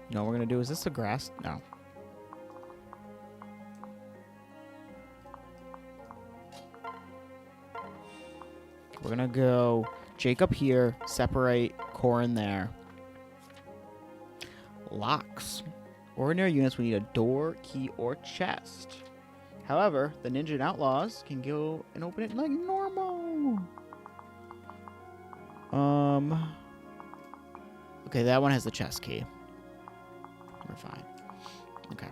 You know what we're gonna do? Is this the grass? No. We're gonna go Jacob here, separate Corrin there. Locks. Ordinary units will need a door, key, or chest. However, the ninja and outlaws can go and open it like normal. Okay, that one has the chest key. We're fine. Okay.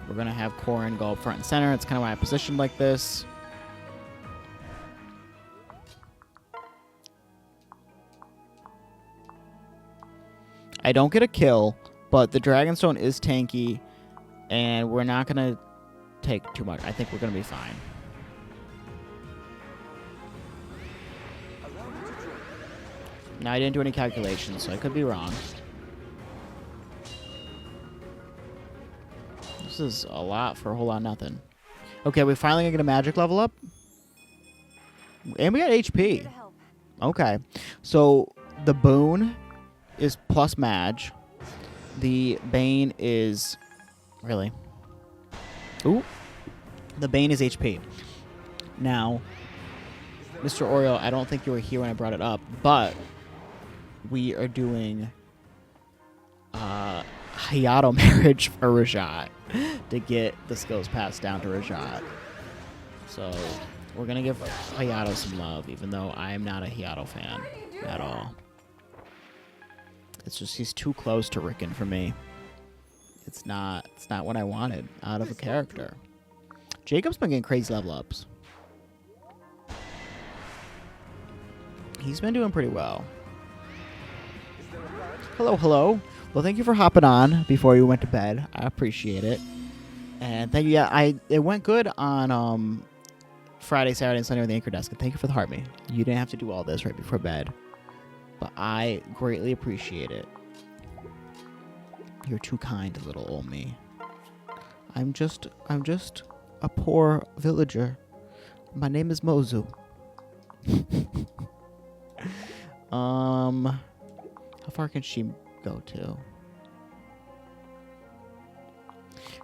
We're going to have Corrin go up front and center. It's kind of why I positioned like this. I don't get a kill, but the Dragonstone is tanky, and we're not going to take too much. I think we're going to be fine. Now, I didn't do any calculations, so I could be wrong. This is a lot for a whole lot of nothing. Okay, we finally gonna get a magic level up. And we got Here HP. to help. Okay. So the boon is plus Madge. The Bane is... Really? Ooh. The Bane is HP. Now, Mr. Oreo, I don't think you were here when I brought it up, but we are doing Hayato marriage for Rajat to get the skills passed down to Rajat. So we're going to give Hayato some love, even though I am not a Hayato fan at all. It's just he's too close to Rickon for me. It's not what I wanted out of a character. Jacob's been getting crazy level ups. He's been doing pretty well. Hello, hello. Well, thank you for hopping on before you went to bed. I appreciate it. And thank you. Yeah, it went good on Friday, Saturday, and Sunday with the Anchor Desk. And thank you for the heart me. You didn't have to do all this right before bed. But I greatly appreciate it. You're too kind, little old me. I'm just a poor villager. My name is Mozu. How far can she go to?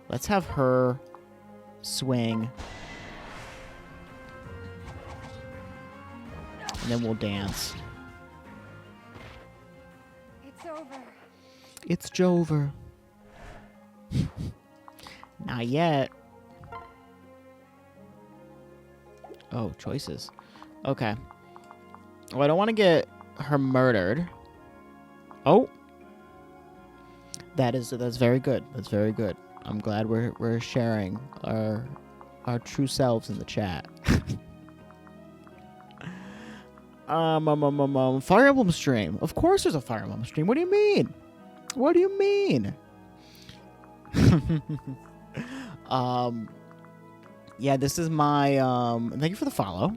Let's have her swing. And then we'll dance. It's over. It's Jover. Not yet. Oh, choices. Okay. Well, I don't want to get her murdered. Oh. That's very good. That's very good. I'm glad we're sharing our true selves in the chat. Fire Emblem stream. Of course there's a Fire Emblem stream. What do you mean? What do you mean? Yeah, this is my thank you for the follow.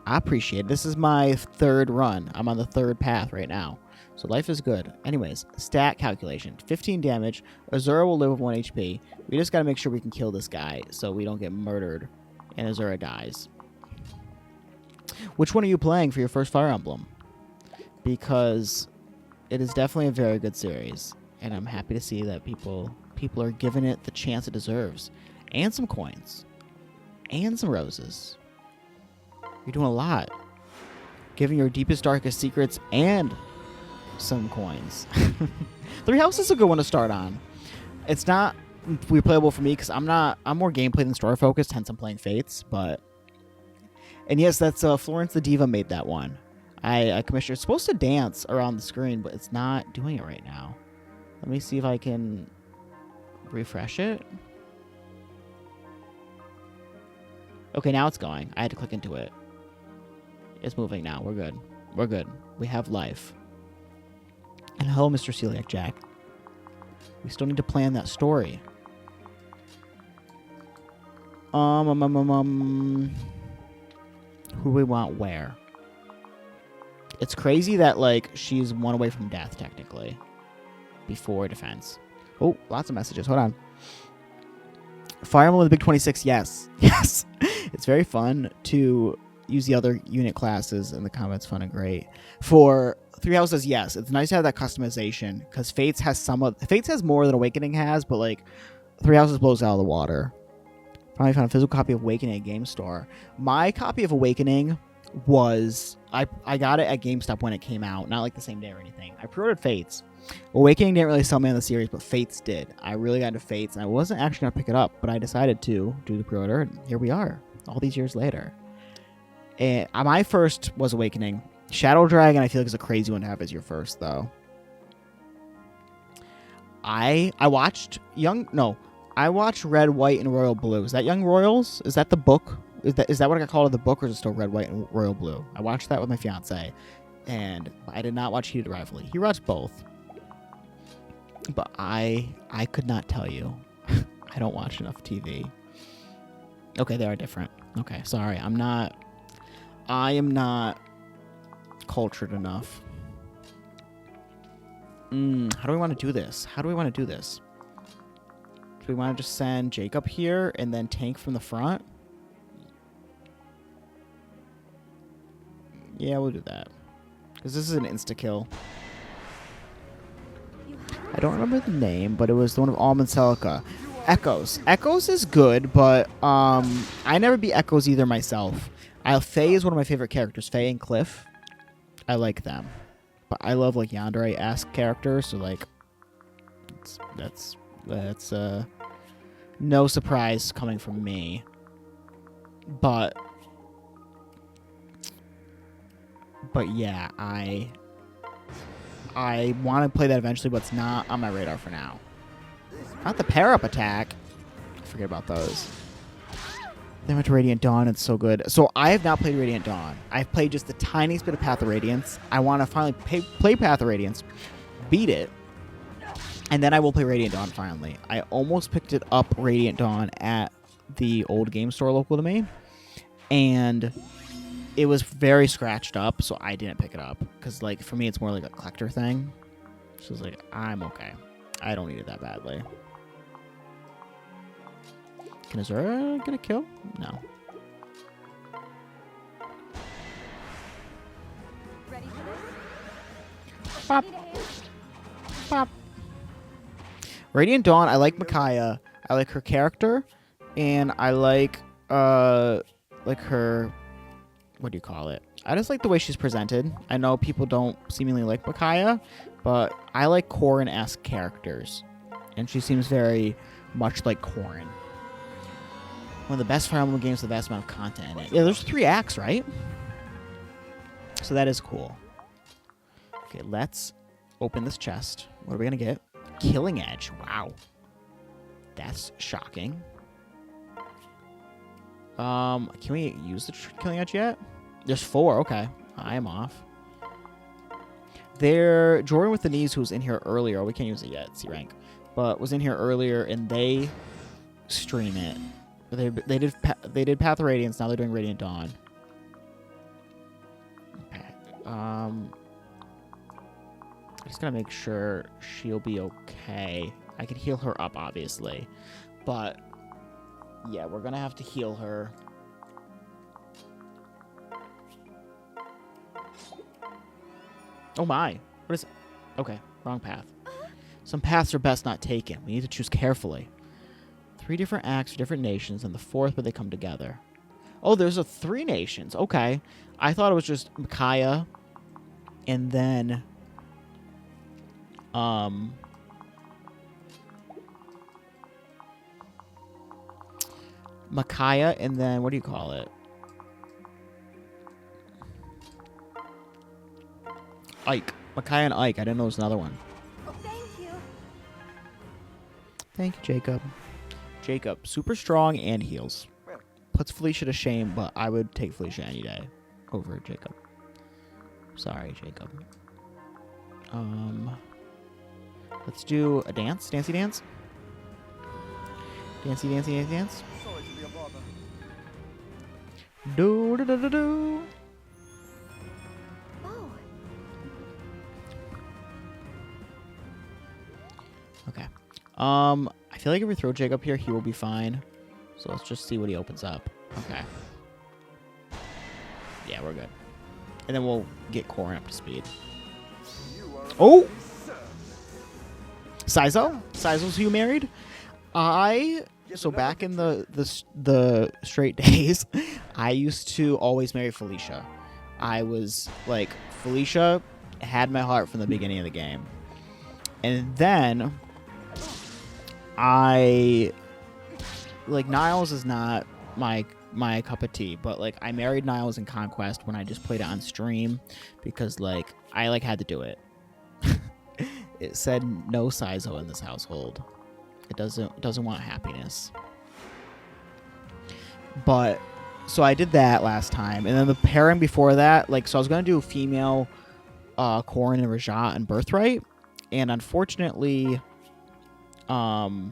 I appreciate it. This is my third run. I'm on the third path right now. So life is good. Anyways, stat calculation. 15 damage. Azura will live with 1 HP. We just got to make sure we can kill this guy so we don't get murdered and Azura dies. Which one are you playing for your first Fire Emblem? Because it is definitely a very good series. And I'm happy to see that people are giving it the chance it deserves. And some coins. And some roses. You're doing a lot. Giving your deepest, darkest secrets and some coins. Three Houses is a good one to start on. It's not replayable for me because I'm more gameplay than story focused, hence I'm playing Fates, but... And yes, that's Florence the Diva made that one. I commissioned. It's supposed to dance around the screen, but it's not doing it right now. Let me see if I can refresh it. Okay, now it's going. I had to click into it. It's moving now. We're good. We're good. We have life. And hello, Mr. Celiac Jack. We still need to plan that story. Who do we want where? It's crazy that, like, she's one away from death, technically. Before defense. Oh, lots of messages. Hold on. Fire Emblem with the Big 26, yes. Yes. It's very fun to use the other unit classes, and the combat's fun and great. For Three Houses, yes. It's nice to have that customization, because Fates has Fates has more than Awakening has, but, like, Three Houses blows it out of the water. Finally found a physical copy of Awakening at Game Store. My copy of Awakening was... I got it at GameStop when it came out, not like the same day or anything. I pre-ordered Fates. Awakening didn't really sell me on the series, but Fates did. I really got into Fates, and I wasn't actually going to pick it up, but I decided to do the pre-order, and here we are, all these years later. And my first was Awakening. Shadow Dragon, I feel like, is a crazy one to have as your first, though. I watched Red, White, and Royal Blue. Is that Young Royals? Is that the book? Is that what I called in the book, or is it still Red, White, and Royal Blue? I watched that with my fiance, and I did not watch Heated Rivalry. He watched both, but I could not tell you. I don't watch enough TV. Okay, they are different. Okay, sorry. I am not cultured enough. How do we want to do this? Do we want to just send Jacob here and then tank from the front? Yeah, we'll do that. Because this is an insta-kill. I don't remember the name, but it was the one of Almond Celica. Echoes. Echoes is good, but I never beat Echoes either myself. Faye is one of my favorite characters. Faye and Cliff. I like them. But I love like Yandere-esque characters, so like that's no surprise coming from me. But yeah, I want to play that eventually, but it's not on my radar for now. Not the pair-up attack. Forget about those. Then went to Radiant Dawn. It's so good. So I have not played Radiant Dawn. I've played just the tiniest bit of Path of Radiance. I want to finally play Path of Radiance, beat it, and then I will play Radiant Dawn finally. I almost picked it up, Radiant Dawn, at the old game store local to me, and it was very scratched up, so I didn't pick it up. Because, like, for me, it's more like a collector thing. So I was like, I'm okay. I don't need it that badly. Can Azura get a kill? No. Ready for this? Pop. Pop. Radiant Dawn, I like Micaiah. I like her character. And I like her... What do you call it? I just like the way she's presented. I know people don't seemingly like Micaiah, but I like Corrin-esque characters. And she seems very much like Corrin. One of the best Fire Emblem games with the vast amount of content in it. Yeah, there's 3 acts, right? So that is cool. Okay, let's open this chest. What are we going to get? Killing Edge. Wow. That's shocking. Can we use the Killing Edge yet? There's 4. Okay. I am off. Jordan with the knees, who was in here earlier. We can't use it yet. C rank. But was in here earlier, and they stream it. They did Path of Radiance. Now they're doing Radiant Dawn. Okay. I just gotta make sure she'll be okay. I can heal her up, obviously, but yeah, we're gonna have to heal her. Oh my! What is? Okay, wrong path. Some paths are best not taken. We need to choose carefully. 3 different acts for different nations, and the 4th where they come together. Oh, there's 3 nations. Okay. I thought it was just Micaiah, and then... Micaiah, and then... What do you call it? Ike. Micaiah and Ike. I didn't know there was another one. Oh, thank you. Thank you, Jacob. Jacob, super strong and heals. Puts Felicia to shame, but I would take Felicia any day over Jacob. Sorry, Jacob. Let's do a dance. Dancey dance. Dancey, dancey, dancey dance. Sorry to be a bother. Do do do do do. Oh, Okay. I feel like if we throw Jacob here, he will be fine. So let's just see what he opens up. Okay. Yeah, we're good. And then we'll get Corrin up to speed. Oh! Saizo? Saizo's who you married? So back in the straight days, I used to always marry Felicia. I was like, Felicia had my heart from the beginning of the game. And then Niles is not my cup of tea, but like I married Niles in Conquest when I just played it on stream because like I like had to do it. It said no Saizo in this household. It doesn't want happiness. But so I did that last time, and then the pairing before that, like so I was gonna do female Corrin and Rajat and Birthright, and unfortunately that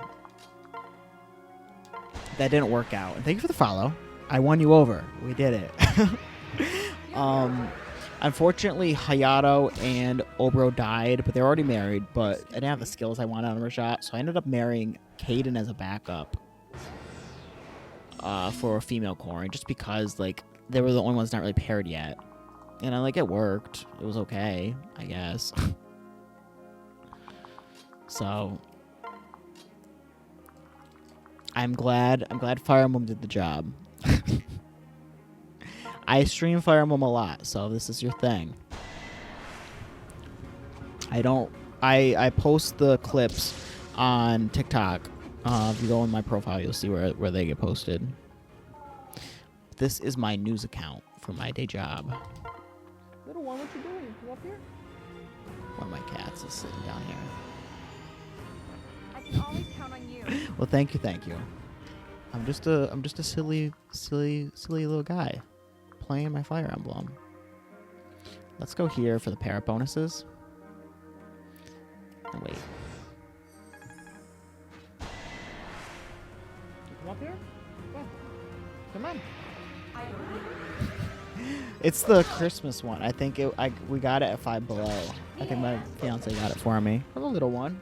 didn't work out. And thank you for the follow. I won you over. We did it. Unfortunately, Hayato and Obro died, but they're already married, but I didn't have the skills I wanted on Rajat, so I ended up marrying Kaden as a backup for a female Corrin, just because like they were the only ones not really paired yet. And like it worked. It was okay, I guess. So I'm glad Fire Emblem did the job. I stream Fire Emblem a lot, so if this is your thing. I post the clips on TikTok. If you go in my profile, you'll see where they get posted. This is my news account for my day job. Little one, what you doing? You up here? One of my cats is sitting down here. I can always count on you. Well, thank you. I'm just a silly little guy playing my Fire Emblem. Let's go here for the parrot bonuses. Oh, wait. Come up here? Come on. It's the Christmas one. I think we got it at Five Below. I think my fiance got it for me. For the little one.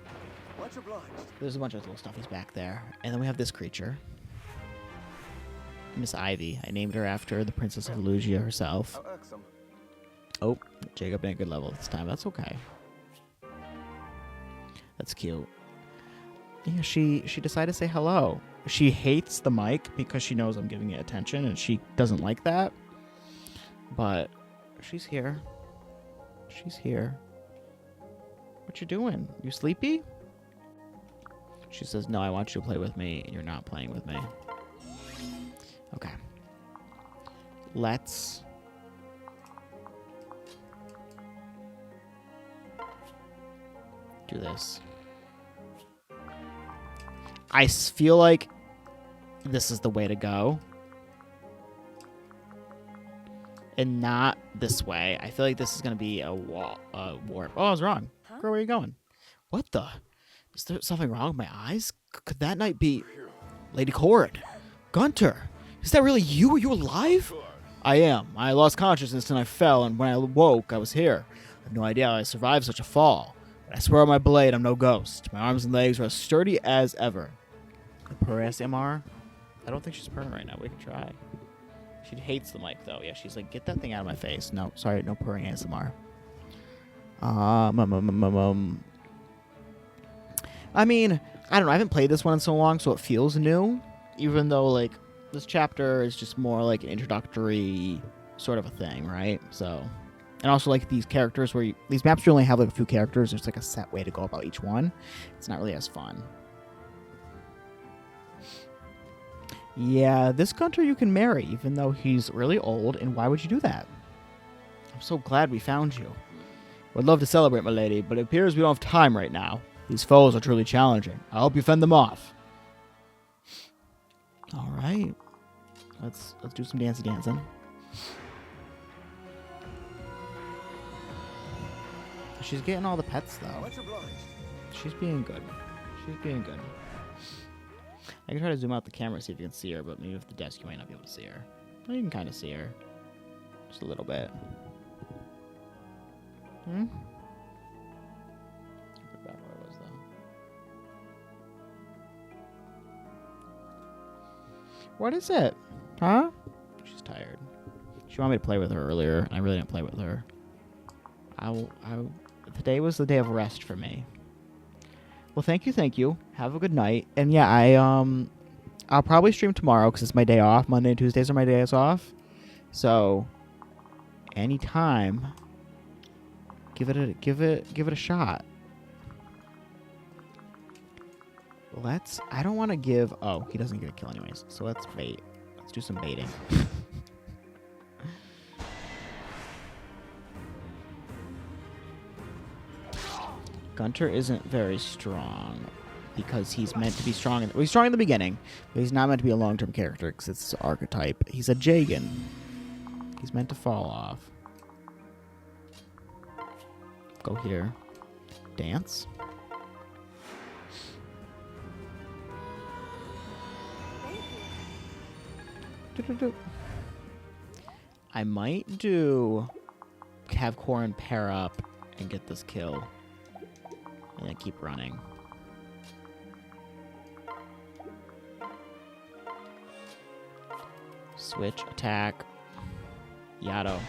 Much obliged. There's a bunch of little stuffies back there. And then we have this creature. Miss Ivy. I named her after the Princess of Lugia herself. How irksome. Oh, Jacob ain't good level this time. That's okay. That's cute. Yeah, she decided to say hello. She hates the mic because she knows I'm giving it attention, and she doesn't like that. But she's here. She's here. What you doing? You sleepy? She says, no, I want you to play with me, and you're not playing with me. Okay. Let's... do this. I feel like this is the way to go. And not this way. I feel like this is going to be a warp. Oh, I was wrong. Huh? Girl, where are you going? What the? Is there something wrong with my eyes? Could that night be Lady Corrin? Gunter, is that really you? Are you alive? I am. I lost consciousness and I fell, and when I woke, I was here. I have no idea how I survived such a fall. But I swear on my blade, I'm no ghost. My arms and legs are as sturdy as ever. Purr ASMR? I don't think she's purring right now. We can try. She hates the mic, though. Yeah, she's like, get that thing out of my face. No, sorry, no purring ASMR. I mean, I don't know. I haven't played this one in so long, so it feels new. Even though, like, this chapter is just more like an introductory sort of a thing, right? So, and also, like, these characters where these maps only have, like, a few characters. There's, like, a set way to go about each one. It's not really as fun. Yeah, this Gunter you can marry, even though he's really old, and why would you do that? I'm so glad we found you. Would love to celebrate, my lady, but it appears we don't have time right now. These foes are truly challenging. I hope you fend them off. All right. Let's do some dancing. She's getting all the pets, though. Much obliged. She's being good. I can try to zoom out the camera, see if you can see her, but maybe with the desk you might not be able to see her. Well, you can kind of see her. Just a little bit. I forgot where it was, though. What is it? Huh? She's tired. She wanted me to play with her earlier, and I really didn't play with her. Today was the day of rest for me. Well, thank you. Have a good night. And yeah, I'll probably stream tomorrow because it's my day off. Monday and Tuesdays are my days off. So, anytime, give it a shot. I don't want to give. Oh, he doesn't get a kill anyways. So let's bait. Let's do some baiting. Gunter isn't very strong because he's meant to be strong. He's strong in the beginning, but he's not meant to be a long-term character because it's his archetype. He's a Jagan. He's meant to fall off. Go here. Dance. I might have Corrin pair up and get this kill. And then keep running. Switch, attack. Yato.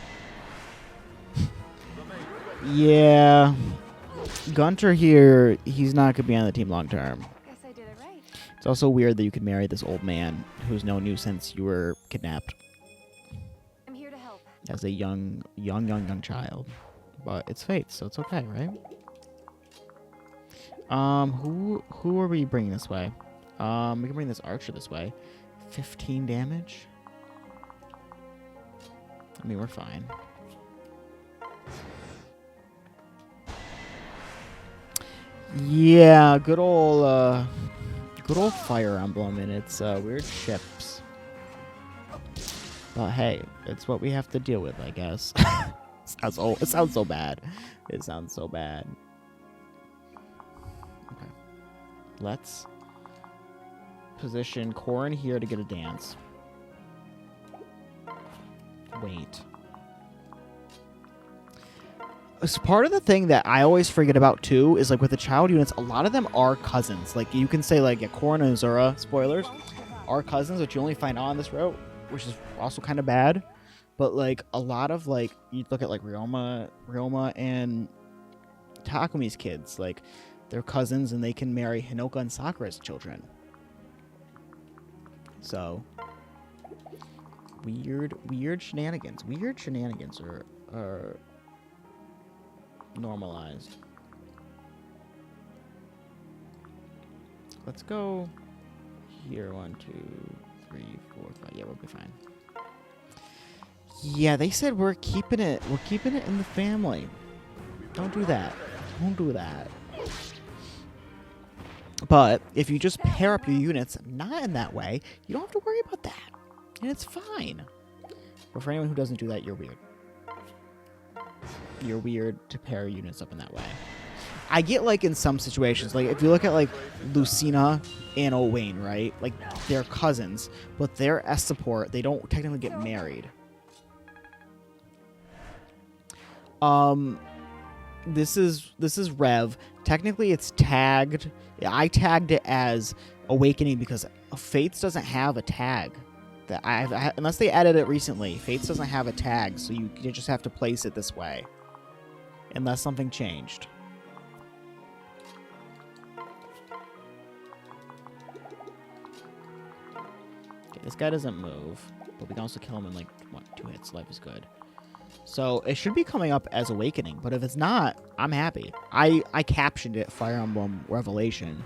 Yeah. Gunter here, he's not going to be on the team long term. Guess I did it right. It's also weird that you could marry this old man who's known you since you were kidnapped I'm here to help. as a young child. But it's fate, so it's okay, right? Who are we bringing this way? We can bring this archer this way. 15 damage. I mean, we're fine. Yeah, good old Fire Emblem and its weird ships. But hey, it's what we have to deal with, I guess. It sounds so bad. It sounds so bad. Okay. Let's position Corin here to get a dance. Wait. So part of the thing that I always forget about too is like with the child units, a lot of them are cousins. Like you can say like Corin and Azura, spoilers, are cousins, which you only find out on this route, which is also kind of bad. But like a lot of like you look at like Ryoma and Takumi's kids, like they're cousins and they can marry Hinoka and Sakura's children. So weird shenanigans. Weird shenanigans are normalized. Let's go here. 1, 2, 3, 4, 5. Yeah, we'll be fine. Yeah, they said we're keeping it in the family. Don't do that. Don't do that. But if you just pair up your units not in that way, you don't have to worry about that. And it's fine. But for anyone who doesn't do that, you're weird. You're weird to pair units up in that way. I get like in some situations, like if you look at like Lucina and Owain, right? Like they're cousins, but they're S support. They don't technically get married. This is Rev. Technically, it's tagged. I tagged it as Awakening because Fates doesn't have a tag. That unless they added it recently, Fates doesn't have a tag, so you just have to place it this way, unless something changed. Okay, this guy doesn't move, but we can also kill him in like what, 2 hits. Life is good. So it should be coming up as Awakening, but if it's not, I'm happy. I captioned it Fire Emblem Revelation.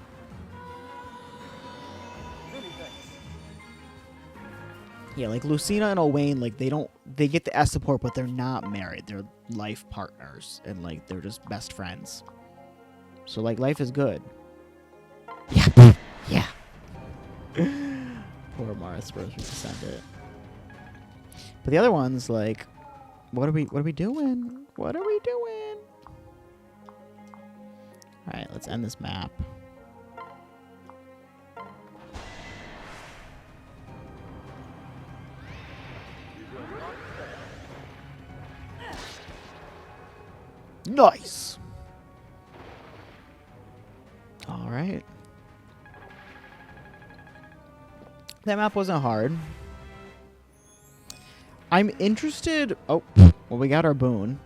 Yeah, like Lucina and Owain, like they get the S support, but they're not married. They're life partners, and like they're just best friends. So like life is good. Yeah, yeah. Poor Mara Spurs we send it. But the other ones, like, what are we doing? What are we doing? All right, let's end this map. Nice. All right. That map wasn't hard. I'm interested. Oh, well, we got our boon.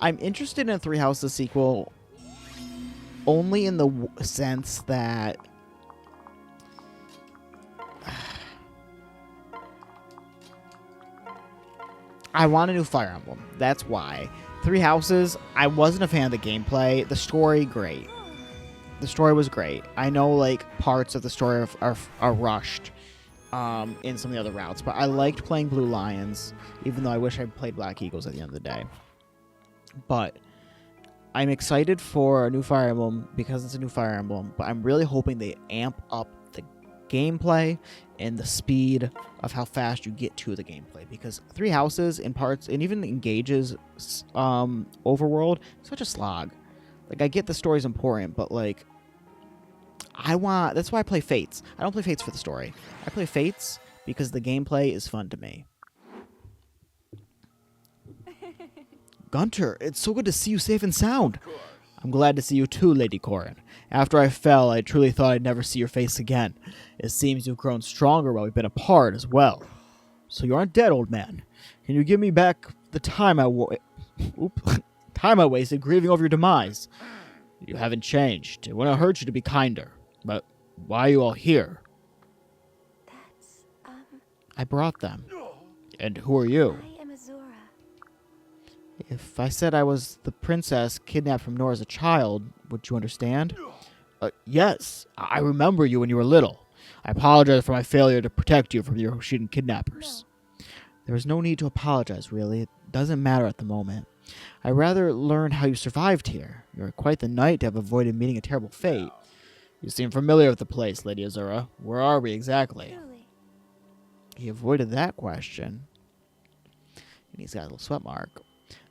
I'm interested in a Three Houses sequel only in the sense that I want a new Fire Emblem. That's why. Three Houses, I wasn't a fan of the gameplay. The story, great. The story was great. I know like parts of the story are rushed in some of the other routes, but I liked playing Blue Lions, even though I wish I played Black Eagles at the end of the day. But I'm excited for a new Fire Emblem because it's a new Fire Emblem, but I'm really hoping they amp up the gameplay and the speed of how fast you get to the gameplay, because Three Houses in parts and even Engage's overworld, such a slog. Like, I get the story's important, but like that's why I play Fates. I don't play Fates for the story. I play Fates because the gameplay is fun to me. Gunter, it's so good to see you safe and sound. I'm glad to see you too, Lady Corin. After I fell, I truly thought I'd never see your face again. It seems you've grown stronger while we've been apart as well. So you aren't dead, old man. Can you give me back the time I time I wasted grieving over your demise. You haven't changed. It wouldn't hurt you to be kinder. But why are you all here? That's, I brought them. And who are you? I am Azura. If I said I was the princess kidnapped from Nora as a child, would you understand? Yes, I remember you when you were little. I apologize for my failure to protect you from your Hoshidan kidnappers. No. There is no need to apologize, really. It doesn't matter at the moment. I'd rather learn how you survived here. You're quite the knight to have avoided meeting a terrible fate. You seem familiar with the place, Lady Azura. Where are we exactly? Truly. He avoided that question. And he's got a little sweat mark.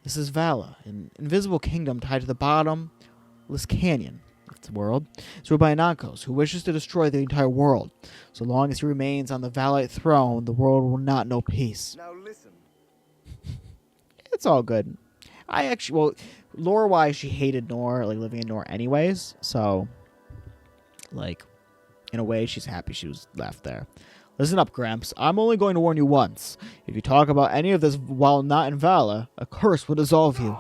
This is Vala, an invisible kingdom tied to the bottomless canyon of the world. It's ruled by Anankos, who wishes to destroy the entire world. So long as he remains on the Valite throne, the world will not know peace. Now listen. It's all good. Lore-wise, she hated Nor, like living in Nor anyways. So, like, in a way, she's happy she was left there. Listen up, Gramps. I'm only going to warn you once. If you talk about any of this while not in Vala, a curse will dissolve you.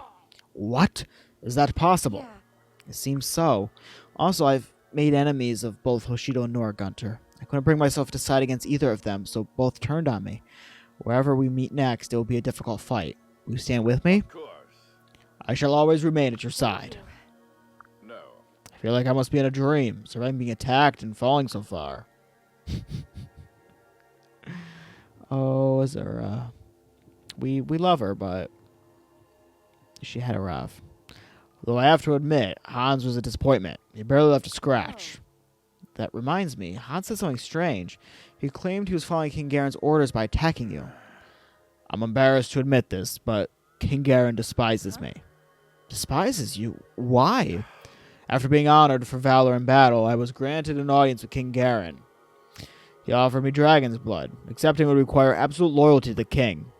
What? Is that possible? Yeah. It seems so. Also, I've made enemies of both Hoshido and Nora, Gunter. I couldn't bring myself to side against either of them, so both turned on me. Wherever we meet next, it will be a difficult fight. Will you stand with me? Of course. I shall always remain at your side. No. I feel like I must be in a dream, surviving being attacked and falling so far. Oh, Azura. We love her, but she had a rough. Though I have to admit, Hans was a disappointment. He barely left a scratch. That reminds me, Hans said something strange. He claimed he was following King Garen's orders by attacking you. I'm embarrassed to admit this, but King Garen despises me. Despises you? Why? After being honored for valor in battle, I was granted an audience with King Garen. He offered me dragon's blood. Accepting would require absolute loyalty to the king.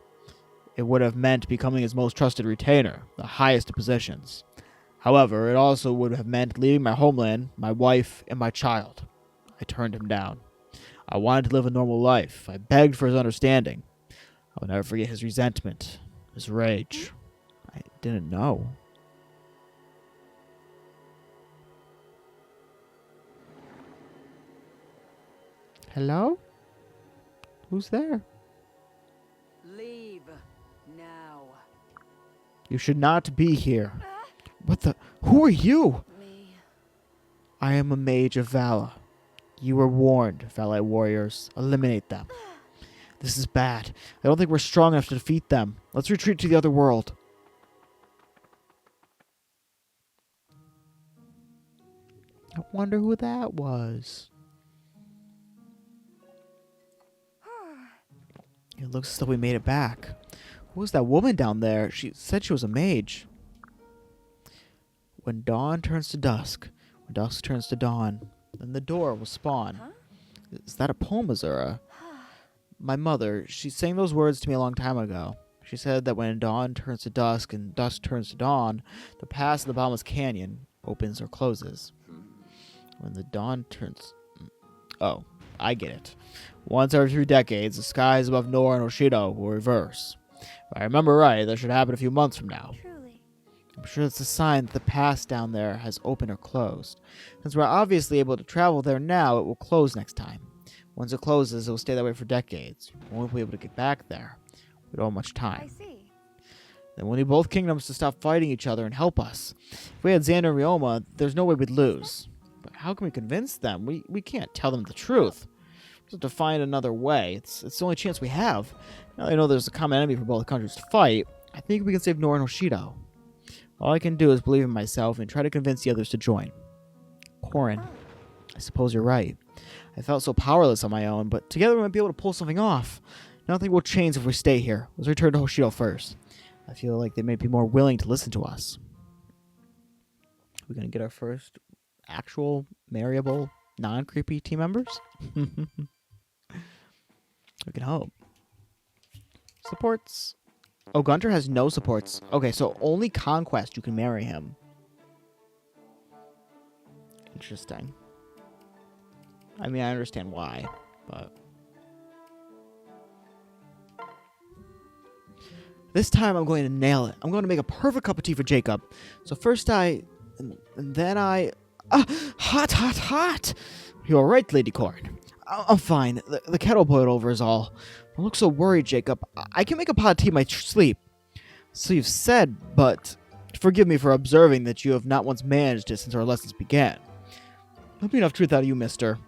It would have meant becoming his most trusted retainer, the highest of positions. However, it also would have meant leaving my homeland, my wife, and my child. I turned him down. I wanted to live a normal life. I begged for his understanding. I will never forget his resentment, his rage. I didn't know. Hello? Who's there? Leave now. You should not be here. What the? Who are you? Me. I am a mage of Vala. You were warned, Valite warriors. Eliminate them. This is bad. I don't think we're strong enough to defeat them. Let's retreat to the other world. I wonder who that was. It looks as though we made it back. Who was that woman down there? She said she was a mage. When dawn turns to dusk, when dusk turns to dawn, then the door will spawn. Huh? Is that a poem, Azura? My mother, she sang those words to me a long time ago. She said that when dawn turns to dusk and dusk turns to dawn, the pass of the bottomless canyon opens or closes. When the dawn turns... Oh, I get it. Once every 3 decades, the skies above Nora and Hoshido will reverse. If I remember right, that should happen a few months from now. Truly. I'm sure it's a sign that the pass down there has opened or closed. Since we're obviously able to travel there now, it will close next time. Once it closes, it will stay that way for decades. We won't be able to get back there. We don't have much I time. see. Then we'll need both kingdoms to stop fighting each other and help us. If we had Xander and Ryoma, there's no way we'd lose. But how can we convince them? We can't tell them the truth. We have to find another way. It's the only chance we have. Now they know there's a common enemy for both countries to fight. I think we can save Nora and Hoshido. All I can do is believe in myself and try to convince the others to join. Corin, I suppose you're right. I felt so powerless on my own, but together we might be able to pull something off. Nothing will change if we stay here. Let's return to Hoshido first. I feel like they may be more willing to listen to us. We're going to get our first actual, marryable, non-creepy team members? We can hope. Supports. Oh, Gunter has no supports. Okay, so only Conquest you can marry him. Interesting. I mean, I understand why, but... This time I'm going to nail it. I'm going to make a perfect cup of tea for Jacob. So first and then I... hot, hot, hot! You're right, Lady Corn. I'm fine. The kettle boiled over is all. Don't look so worried, Jacob. I can make a pot of tea in my sleep. So you've said, but forgive me for observing that you have not once managed it since our lessons began. There'll be enough truth out of you, mister.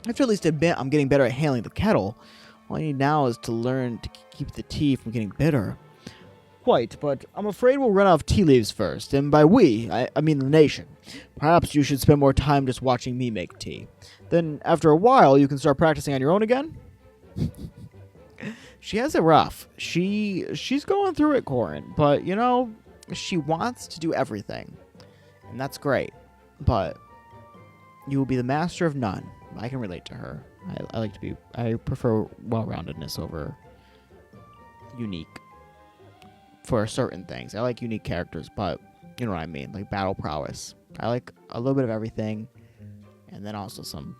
I have to at least admit I'm getting better at handling the kettle. All I need now is to learn to keep the tea from getting bitter. Quite, but I'm afraid we'll run out of tea leaves first, and by we, I mean the nation. Perhaps you should spend more time just watching me make tea. Then, after a while, you can start practicing on your own again? She has it rough. She's going through it, Corin, but, you know, she wants to do everything. And that's great, but you will be the master of none. I can relate to her. I prefer well-roundedness over unique for certain things. I like unique characters, but you know what I mean, like battle prowess. I like a little bit of everything, and then also some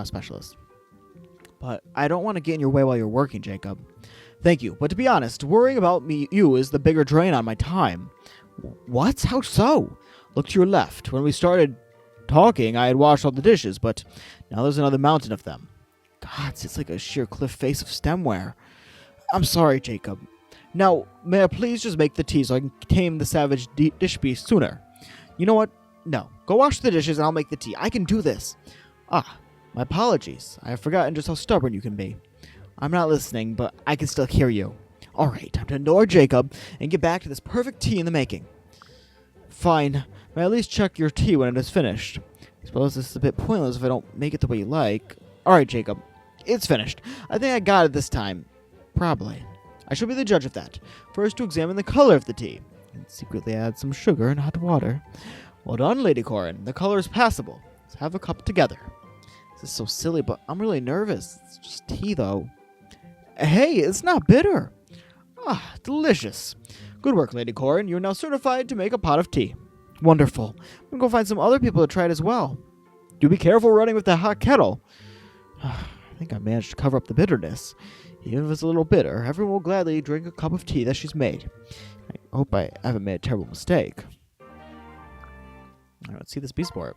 specialists. But I don't want to get in your way while you're working, Jacob. Thank you, but to be honest, worrying about you is the bigger drain on my time. What? How so? Look to your left. When we started talking, I had washed all the dishes, but now there's another mountain of them. Gods, it's like a sheer cliff face of stemware. I'm sorry, Jacob. Now, may I please just make the tea so I can tame the savage dish beast sooner? You know what? No. Go wash the dishes and I'll make the tea. I can do this. Ah, my apologies. I have forgotten just how stubborn you can be. I'm not listening, but I can still hear you. Alright, time to ignore Jacob and get back to this perfect tea in the making. Fine. May I at least check your tea when it is finished? I suppose this is a bit pointless if I don't make it the way you like. Alright, Jacob. It's finished. I think I got it this time. Probably. I shall be the judge of that. First to examine the color of the tea, and secretly add some sugar and hot water. Well done, Lady Corin. The color is passable. Let's have a cup together. This is so silly, but I'm really nervous. It's just tea, though. Hey, it's not bitter. Ah, delicious. Good work, Lady Corin. You're now certified to make a pot of tea. Wonderful. I'm gonna go find some other people to try it as well. Do be careful running with that hot kettle. I think I managed to cover up the bitterness. Even if it's a little bitter, everyone will gladly drink a cup of tea that she's made. I hope I haven't made a terrible mistake. Alright, let's see this beast sport.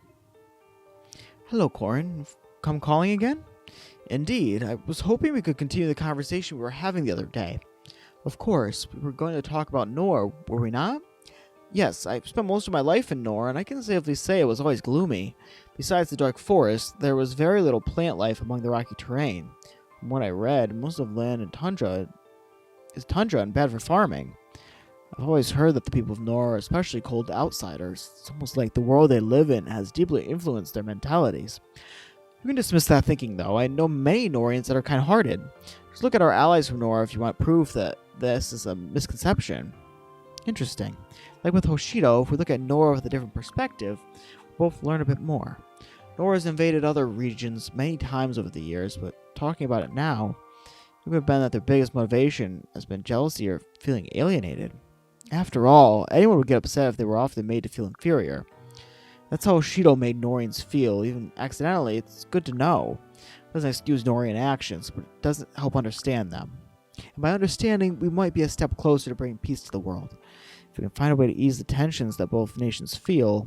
Hello, Corin. You've come calling again? Indeed. I was hoping we could continue the conversation we were having the other day. Of course, we were going to talk about Nor, were we not? Yes, I've spent most of my life in Nor, and I can safely say it was always gloomy. Besides the dark forest, there was very little plant life among the rocky terrain. From what I read, most of land and tundra is tundra and bad for farming. I've always heard that the people of Nor are especially cold to outsiders. It's almost like the world they live in has deeply influenced their mentalities. You can dismiss that thinking, though. I know many Norians that are kind-hearted. Just look at our allies from Nor if you want proof that this is a misconception. Interesting. Like with Hoshido, if we look at Nor with a different perspective, we'll both learn a bit more. Nor has invaded other regions many times over the years, but talking about it now, it could have been that their biggest motivation has been jealousy or feeling alienated. After all, anyone would get upset if they were often made to feel inferior. That's how Hoshido made Norians feel, even accidentally. It's good to know. It doesn't excuse Norian actions, but it doesn't help understand them. And by understanding, we might be a step closer to bringing peace to the world. If we can find a way to ease the tensions that both nations feel,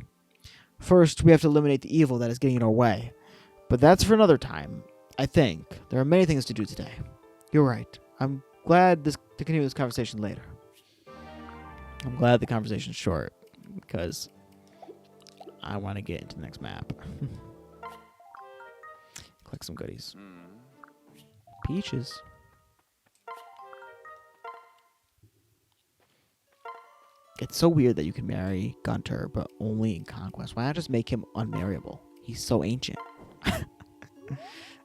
first we have to eliminate the evil that is getting in our way. But that's for another time, I think. There are many things to do today. You're right. I'm glad to continue this conversation later. I'm glad the conversation's short, because I want to get into the next map. Collect some goodies. Peaches. It's so weird that you can marry Gunter, but only in Conquest. Why not just make him unmarriable? He's so ancient.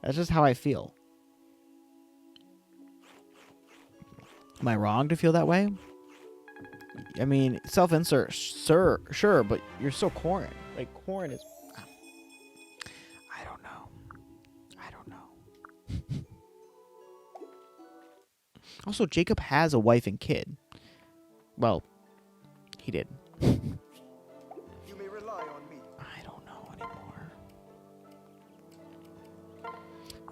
That's just how I feel. Am I wrong to feel that way? I mean, self-insert, sure, but you're so Corrin. Like, Corrin is... I don't know. Also, Jacob has a wife and kid. Well, he did. You may rely on me. I don't know anymore.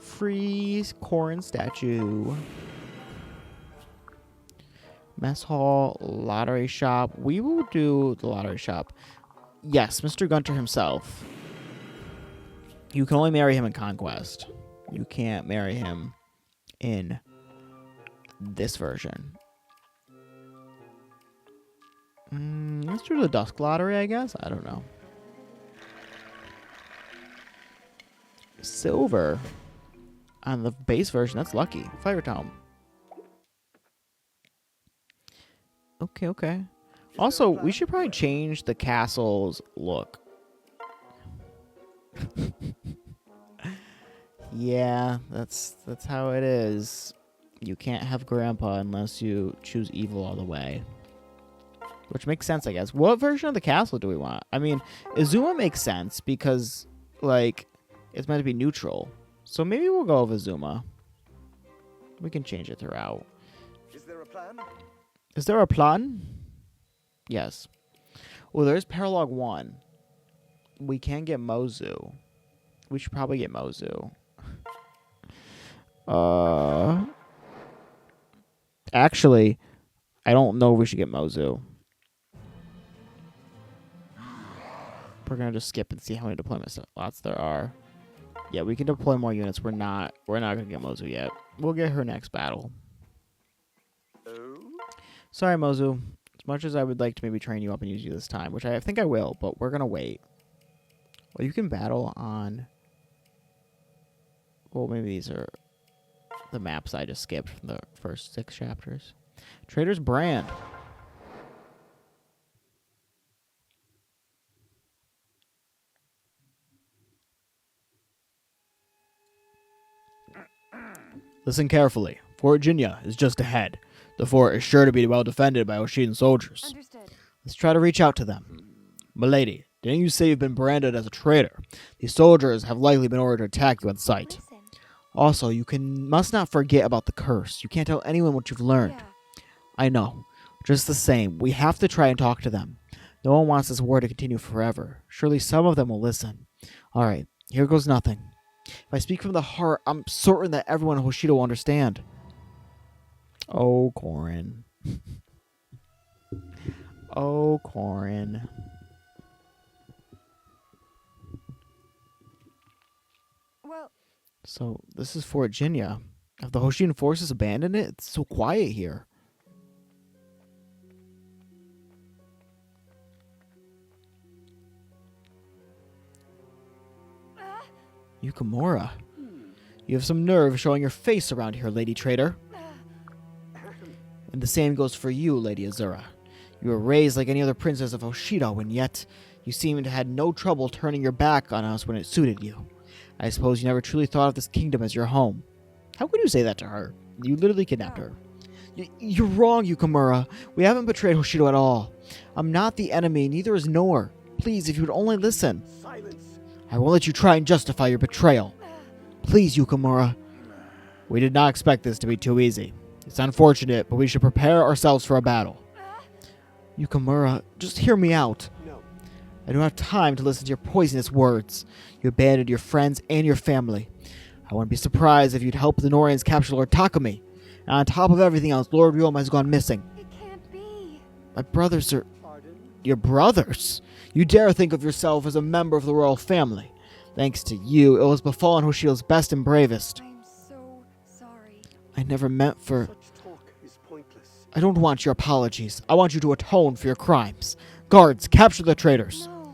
Freeze Corrin statue. Mess hall, lottery shop. We will do the lottery shop. Yes, Mr. Gunter himself. You can only marry him in Conquest. You can't marry him in this version. Let's do the Dusk Lottery, I guess. I don't know. Silver on the base version. That's lucky. Fire Tome. Okay, okay. Also, we should probably change the castle's look. Yeah, that's how it is. You can't have Grandpa unless you choose evil all the way. Which makes sense, I guess. What version of the castle do we want? I mean, Izuma makes sense because, like, it's meant to be neutral. So maybe we'll go with Izuma. We can change it throughout. Is there a plan? Is there a plan? Yes. Well, there's Paralog 1. We can get Mozu. We should probably get Mozu. Actually, I don't know if we should get Mozu. We're gonna just skip and see how many deployment slots there are. Yeah, we can deploy more units. We're not gonna get Mozu yet. We'll get her next battle. Oh? Sorry, Mozu. As much as I would like to maybe train you up and use you this time, which I think I will, but we're gonna wait. Well, you can battle on. Well, maybe these are the maps I just skipped from the first 6 chapters. Traitor's Brand. Listen carefully. Fort Jinya is just ahead. The fort is sure to be well defended by Oshidan soldiers. Understood. Let's try to reach out to them. Milady, didn't you say you've been branded as a traitor? These soldiers have likely been ordered to attack you on sight. Listen. Also, you must not forget about the curse. You can't tell anyone what you've learned. Yeah. I know. Just the same, we have to try and talk to them. No one wants this war to continue forever. Surely some of them will listen. Alright, here goes nothing. If I speak from the heart, I'm certain that everyone in Hoshido will understand. Oh, Korin. Oh, Korin. Well, So, this is Fort Jinya. Have the Hoshidan forces abandoned it? It's so quiet here. Yukimura. You have some nerve showing your face around here, Lady Traitor. And the same goes for you, Lady Azura. You were raised like any other princess of Hoshido, and yet you seem to have had no trouble turning your back on us when it suited you. I suppose you never truly thought of this kingdom as your home. How could you say that to her? You literally kidnapped her. You're wrong, Yukimura. We haven't betrayed Hoshido at all. I'm not the enemy, neither is Nor. Please, if you would only listen. Silence. I won't let you try and justify your betrayal. Please, Yukimura. We did not expect this to be too easy. It's unfortunate, but we should prepare ourselves for a battle. Yukimura, just hear me out. No. I don't have time to listen to your poisonous words. You abandoned your friends and your family. I wouldn't be surprised if you'd help the Norians capture Lord Takumi. And on top of everything else, Lord Ryoma has gone missing. it can't be. My brothers are... Pardon? Your brothers? You dare think of yourself as a member of the royal family. Thanks to you, it was befallen Hoshido's best and bravest. I'm so sorry. I never meant for... Such talk is pointless. I don't want your apologies. I want you to atone for your crimes. Guards, capture the traitors. No.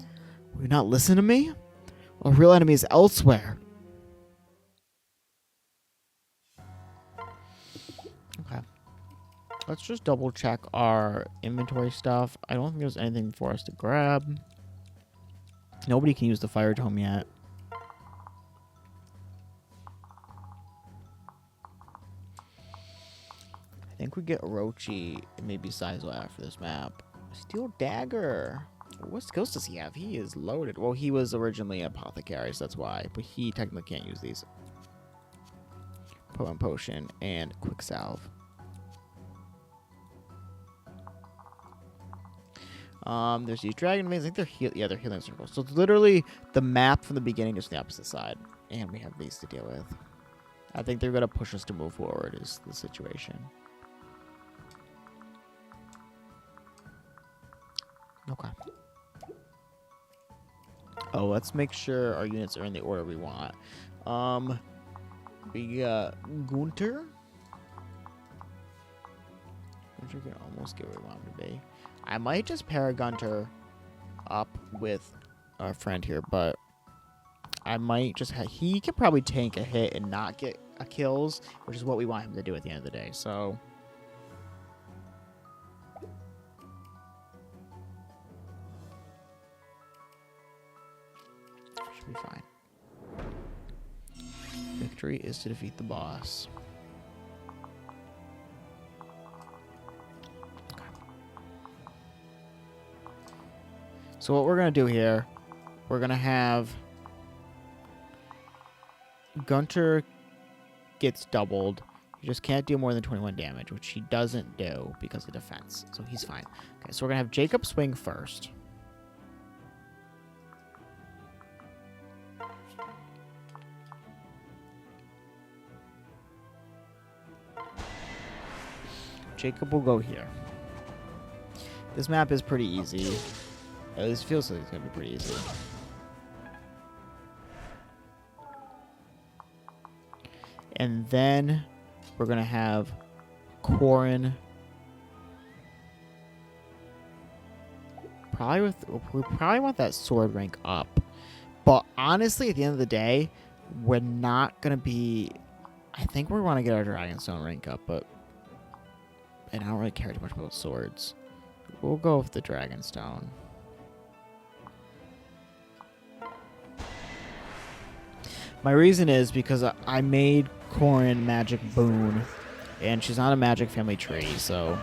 Will you not listen to me? Our real enemy is elsewhere. Okay. Let's just double check our inventory stuff. I don't think there's anything for us to grab. Nobody can use the fire tome yet. I think we get Orochi and maybe Saizo after this map. Steel Dagger. What skills does he have? He is loaded. Well, he was originally an apothecary, so that's why. But he technically can't use these. Poem Potion and Quick Salve. There's these dragon veins. I think they're they're healing circles. So it's literally the map from the beginning, just the opposite side. And we have these to deal with. I think they're going to push us to move forward is the situation. Okay. Oh, let's make sure our units are in the order we want. We got Gunter. Gunter can almost get where we want him to be. I might just pair Gunter up with our friend here, but I might just he could probably tank a hit and not get a kills, which is what we want him to do at the end of the day. So should be fine. Victory is to defeat the boss. Okay. So what we're gonna do here, we're gonna have Gunter gets doubled. He just can't do more than 21 damage, which he doesn't do because of defense. So he's fine. Okay, so we're going to have Jacob swing first. Jacob will go here. This map is pretty easy. At least it feels like it's going to be pretty easy. And then we're going to have Corin. We probably want that sword rank up. But honestly, at the end of the day, we're not going to be... I think we want to get our Dragonstone rank up, but... And I don't really care too much about swords. We'll go with the Dragonstone. My reason is because I made Corin Magic Boon, and she's on a Magic family tree, so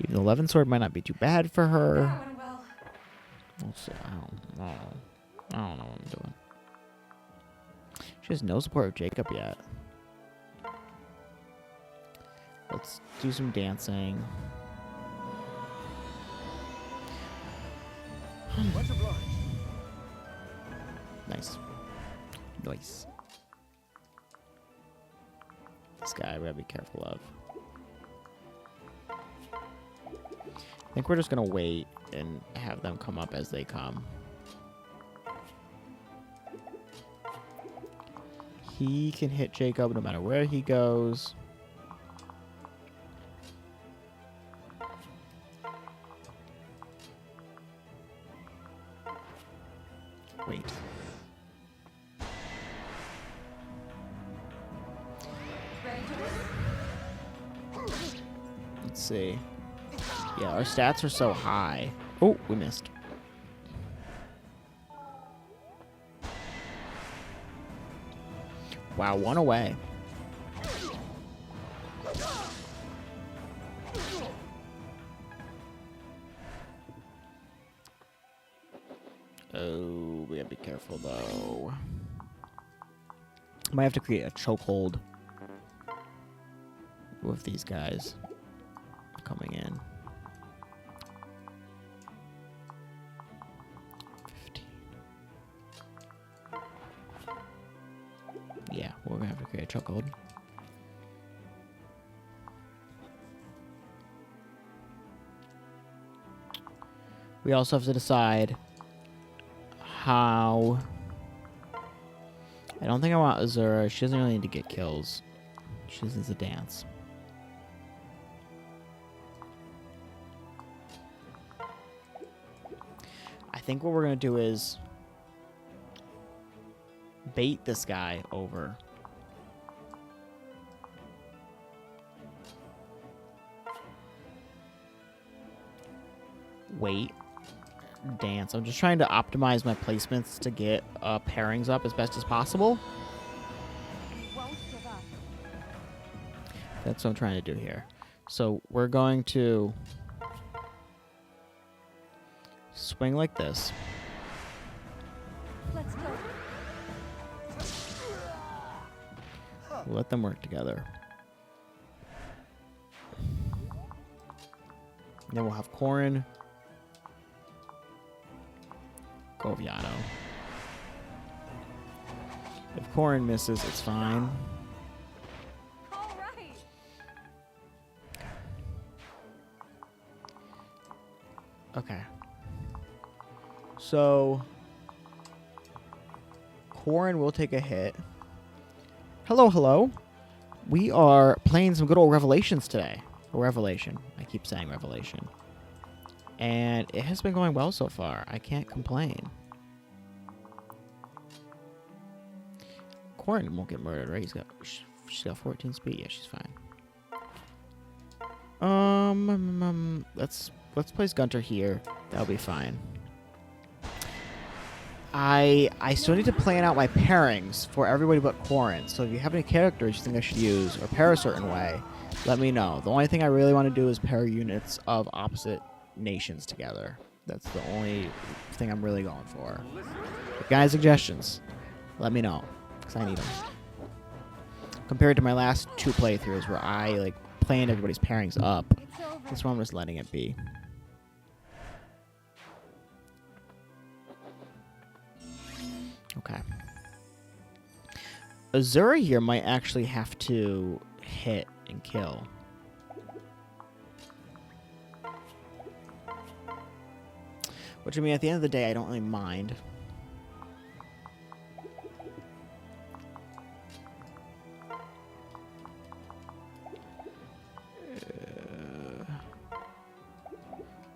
even the 11 sword might not be too bad for her. We'll see. I don't know what I'm doing. She has no support of Jacob yet. Let's do some dancing. Much obliged. Nice. Nice. This guy we gotta be careful of. I think we're just gonna wait and have them come up as they come. He can hit Jacob no matter where he goes. Wait. Let's see. Yeah, our stats are so high. Oh, we missed. Wow, one away. Oh, we gotta be careful though. Might have to create a chokehold with these guys coming in. 15. Yeah, we're gonna have to create a chokehold. We also have to decide how... I don't think I want Azura. She doesn't really need to get kills. She just needs to dance. I think what we're going to do is bait this guy over. Wait. Dance. I'm just trying to optimize my placements to get pairings up as best as possible. Won't give up. That's what I'm trying to do here. So we're going to swing like this. Let's go. Let them work together. And then we'll have Corin go Viano. If Corin misses, it's fine. All right. Okay. So, Corin will take a hit. Hello, hello. We are playing some good old Revelations today. Or Revelation. I keep saying Revelation. And it has been going well so far. I can't complain. Corin won't get murdered, right? She's got 14 speed. Yeah, she's fine. Let's place Gunter here. That'll be fine. I still need to plan out my pairings for everybody but Corin. So if you have any characters you think I should use or pair a certain way, let me know. The only thing I really want to do is pair units of opposite nations together. That's the only thing I'm really going for. If guys, suggestions, let me know, because I need them. Compared to my last 2 playthroughs where I like planned everybody's pairings up, It's over. this one I'm just letting it be. Okay. Azura here might actually have to hit and kill. Which, I mean, at the end of the day, I don't really mind.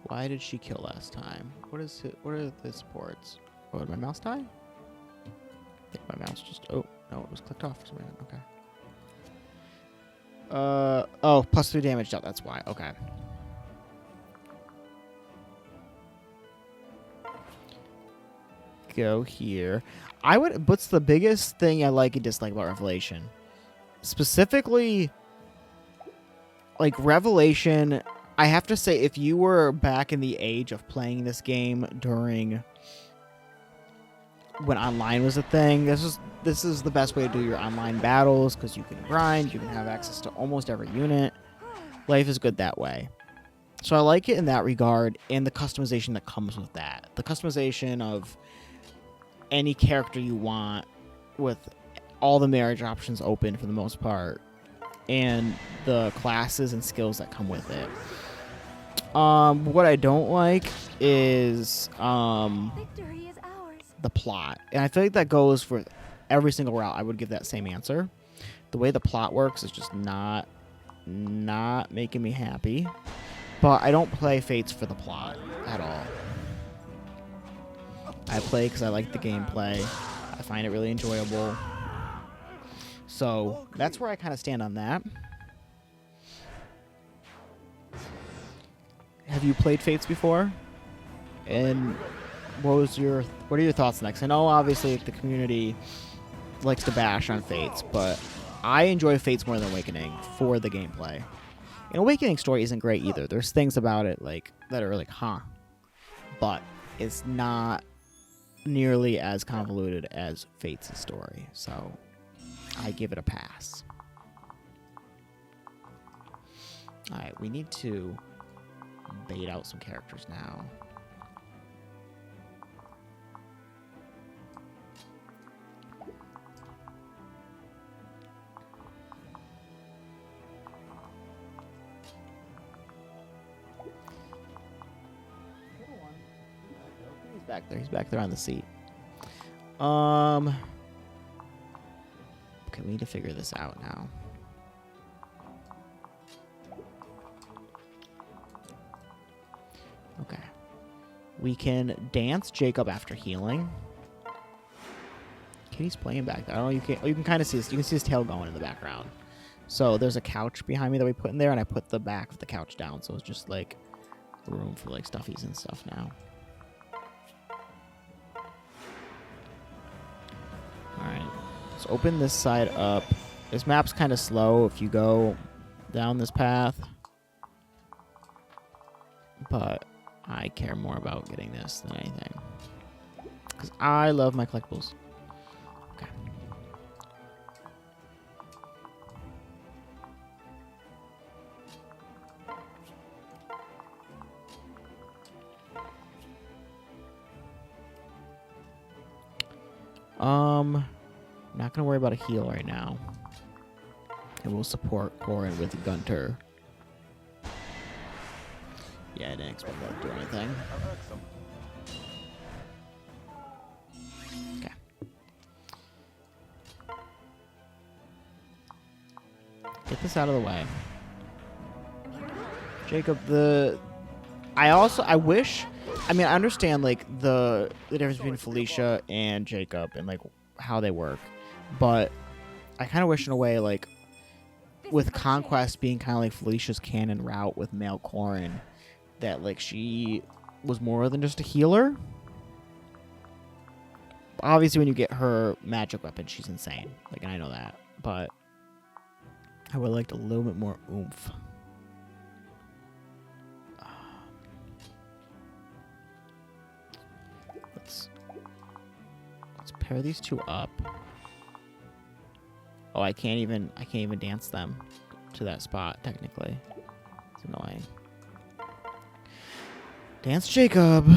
Why did she kill last time? What is it? What are the supports? Oh, did my mouse die? I think my mouse just... Oh, no, it was clicked off for some reason. Okay. Oh, +3 damage dealt. That's why. Okay. Go here. What's the biggest thing I like and dislike about Revelation? Specifically, like, Revelation... I have to say, if you were back in the age of playing this game during when online was a thing, this is the best way to do your online battles, because you can grind, you can have access to almost every unit. Life is good that way. So I like it in that regard, and the customization that comes with that. The customization of any character you want, with all the marriage options open for the most part, and the classes and skills that come with it. What I don't like is Victory is ours. the plot. And I feel like that goes for every single route. I would give that same answer. The way the plot works is just not making me happy. But I don't play Fates for the plot at all. I play because I like the gameplay. I find it really enjoyable. So that's where I kind of stand on that. Have you played Fates before? And what are your thoughts next? I know obviously the community likes to bash on Fates, but I enjoy Fates more than Awakening for the gameplay. And Awakening story isn't great either. There's things about it like that are like, huh. But it's not nearly as convoluted as Fates' story. So I give it a pass. Alright, we need to bait out some characters now. He's back there. He's back there on the seat. Okay, we need to figure this out now. Okay. We can dance Jacob after healing. Kitty's playing back there. I don't know, you can kind of see this. You can see his tail going in the background. So there's a couch behind me that we put in there, and I put the back of the couch down, so it's just like room for like stuffies and stuff now. Alright. Let's open this side up. This map's kind of slow if you go down this path. But I care more about getting this than anything. Because I love my collectibles. Okay. I'm not going to worry about a heal right now. And we'll support Corin with Gunter. Yeah, I didn't expect that to do anything. I'll earn some. Okay. Get this out of the way. Jacob, I wish, I mean, I understand, like, the difference between Felicia and Jacob and, like, how they work. But I kind of wish, in a way, like, with Conquest being kind of like Felicia's canon route with male Corrin, that, like, she was more than just a healer. Obviously, when you get her magic weapon, she's insane. Like, and I know that. But I would have liked a little bit more oomph. Let's pair these two up. Oh, I can't even dance them to that spot, technically. It's annoying. Dance Jacob.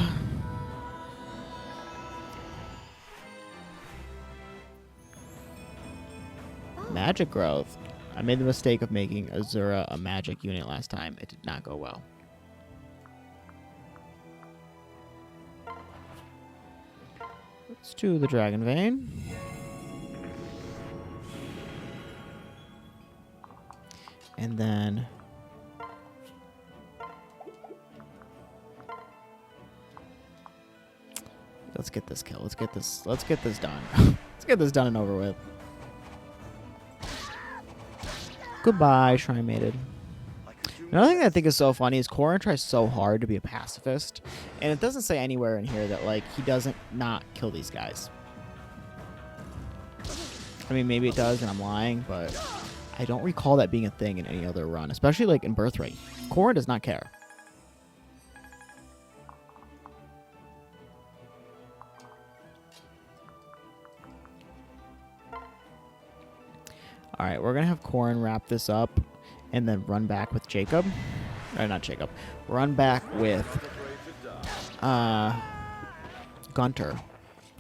Magic growth. I made the mistake of making Azura a magic unit last time. It did not go well. Let's do the Dragon Vein. And then let's get this kill. Let's get this done. Let's get this done and over with. Goodbye, Shrine Maiden. Another thing that I think is so funny is Corrin tries so hard to be a pacifist, and it doesn't say anywhere in here that, like, he doesn't not kill these guys. I mean, maybe it does, and I'm lying, but I don't recall that being a thing in any other run, especially, like, in Birthright. Corrin does not care. All right, we're going to have Corrin wrap this up and then run back with Jacob. Or not Jacob. Run back with Gunter.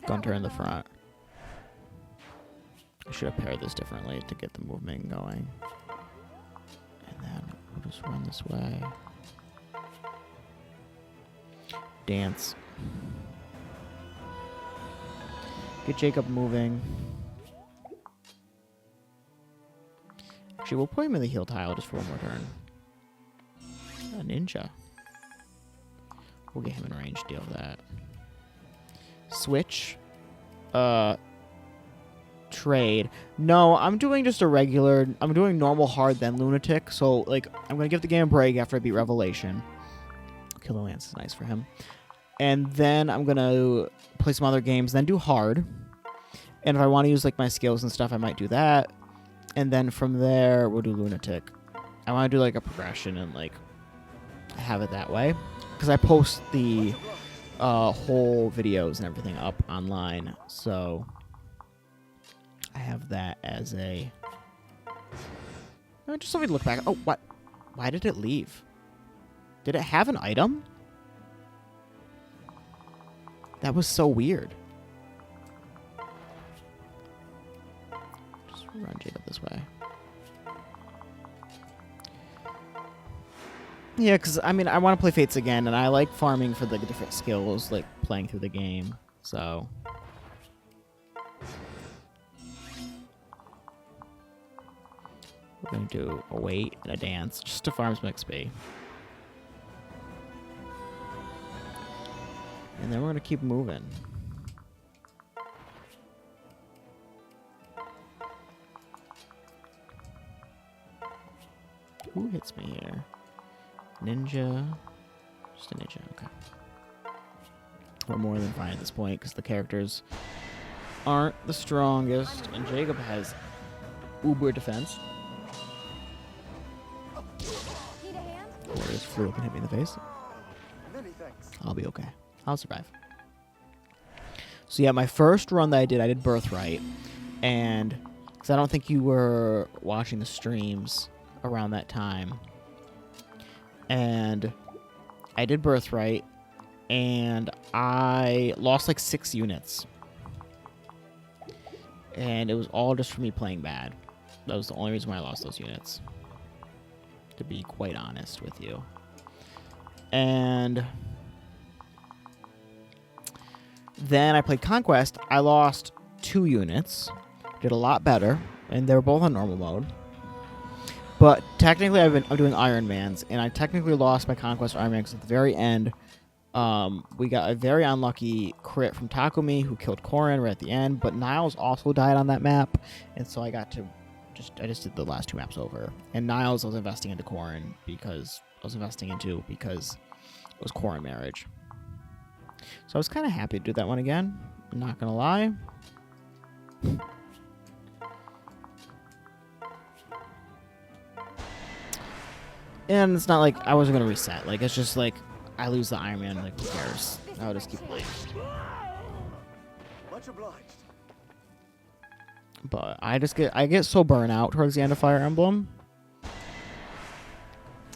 Gunter in the front. I should have paired this differently to get the movement going. And then we'll just run this way. Dance. Get Jacob moving. Actually, we'll put him in the heal tile just for one more turn. A ninja. We'll get him in range, deal with that. Switch. Trade. No, I'm doing just a regular... I'm doing normal hard, then lunatic. So, like, I'm going to give the game a break after I beat Revelation. Killer Lance is nice for him. And then I'm going to play some other games, then do hard. And if I want to use, like, my skills and stuff, I might do that. And then from there, we'll do lunatic. I want to do, like, a progression and, like, have it that way. Because I post the whole videos and everything up online. So I have that as a... No, just let me look back. Oh, what? Why did it leave? Did it have an item? That was so weird. Just run Jacob this way. Yeah, because, I mean, I want to play Fates again, and I like farming for the different skills, like playing through the game, so... We're going to do a wait and a dance, just to farm some XP. And then we're going to keep moving. Who hits me here? Ninja. Just a ninja, okay. We're more than fine at this point because the characters aren't the strongest. And Jacob has uber defense. Need a hand? Warriors flew up and hit me in the face. Many thanks. I'll be okay. I'll survive. So yeah, my first run that I did Birthright. And because I don't think you were watching the streams around that time. And I did Birthright. And I lost like 6 units. And it was all just for me playing bad. That was the only reason why I lost those units. To be quite honest with you. And then I played Conquest. I lost 2 units. Did a lot better. And they were both on normal mode. But technically, I'm doing Ironmans. And I technically lost my Conquest Ironman because at the very end, we got a very unlucky crit from Takumi, who killed Korin right at the end. But Niles also died on that map. And so I got to I just did the last 2 maps over. And Niles I was investing into Korin because it was Korin marriage. So I was kind of happy to do that one again. I'm not going to lie. And it's not like I wasn't going to reset. Like, it's just like, I lose the Iron Man, like, who cares? I'll just keep playing. Much obliged. But I get so burnt out towards the end of Fire Emblem.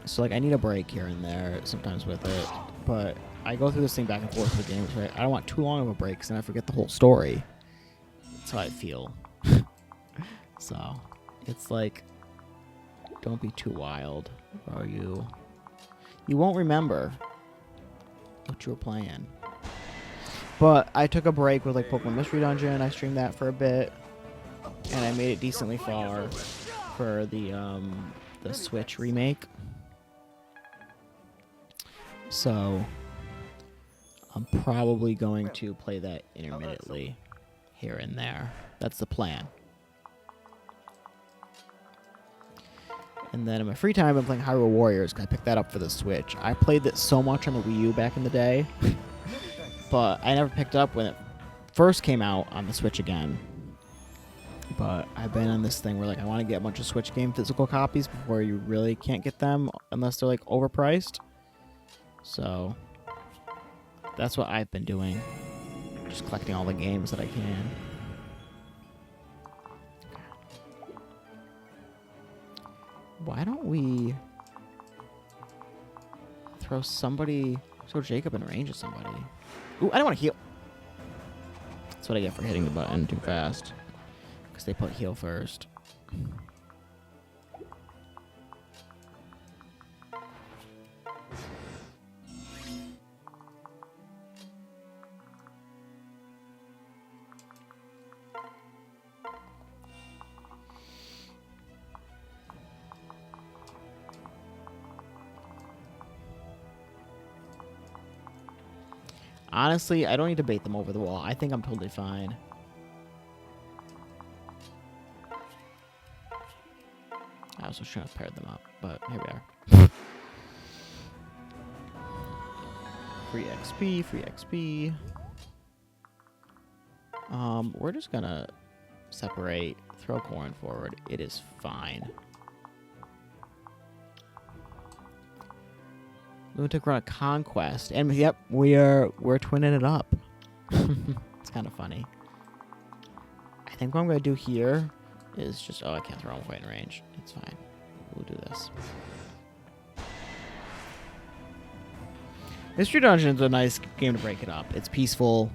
So, like, I need a break here and there sometimes with it. But I go through this thing back and forth with the games, right? I don't want too long of a break, because then I forget the whole story. That's how I feel. So, it's like, don't be too wild, or you won't remember what you were playing. But I took a break with, like, Pokemon Mystery Dungeon. I streamed that for a bit, and I made it decently far for the Switch remake. So I'm probably going to play that intermittently here and there. That's the plan. And then in my free time, I've been playing Hyrule Warriors because I picked that up for the Switch. I played that so much on the Wii U back in the day, but I never picked it up when it first came out on the Switch again. But I've been on this thing where, like, I want to get a bunch of Switch game physical copies before you really can't get them unless they're, like, overpriced. So that's what I've been doing. Just collecting all the games that I can. Why don't we throw Jacob in range of somebody? Ooh, I don't want to heal. That's what I get for hitting the button too fast. Because they put heal first. Honestly, I don't need to bait them over the wall. I think I'm totally fine. I was just trying to pair them up, but here we are. Free XP, free XP. We're just gonna separate, throw Korin forward. It is fine. Lunatic run a conquest, and yep, we're twinning it up. It's kind of funny. I think what I'm gonna do here is just I can't throw him quite in range. It's fine. We'll do this. Mystery Dungeon is a nice game to break it up. It's peaceful.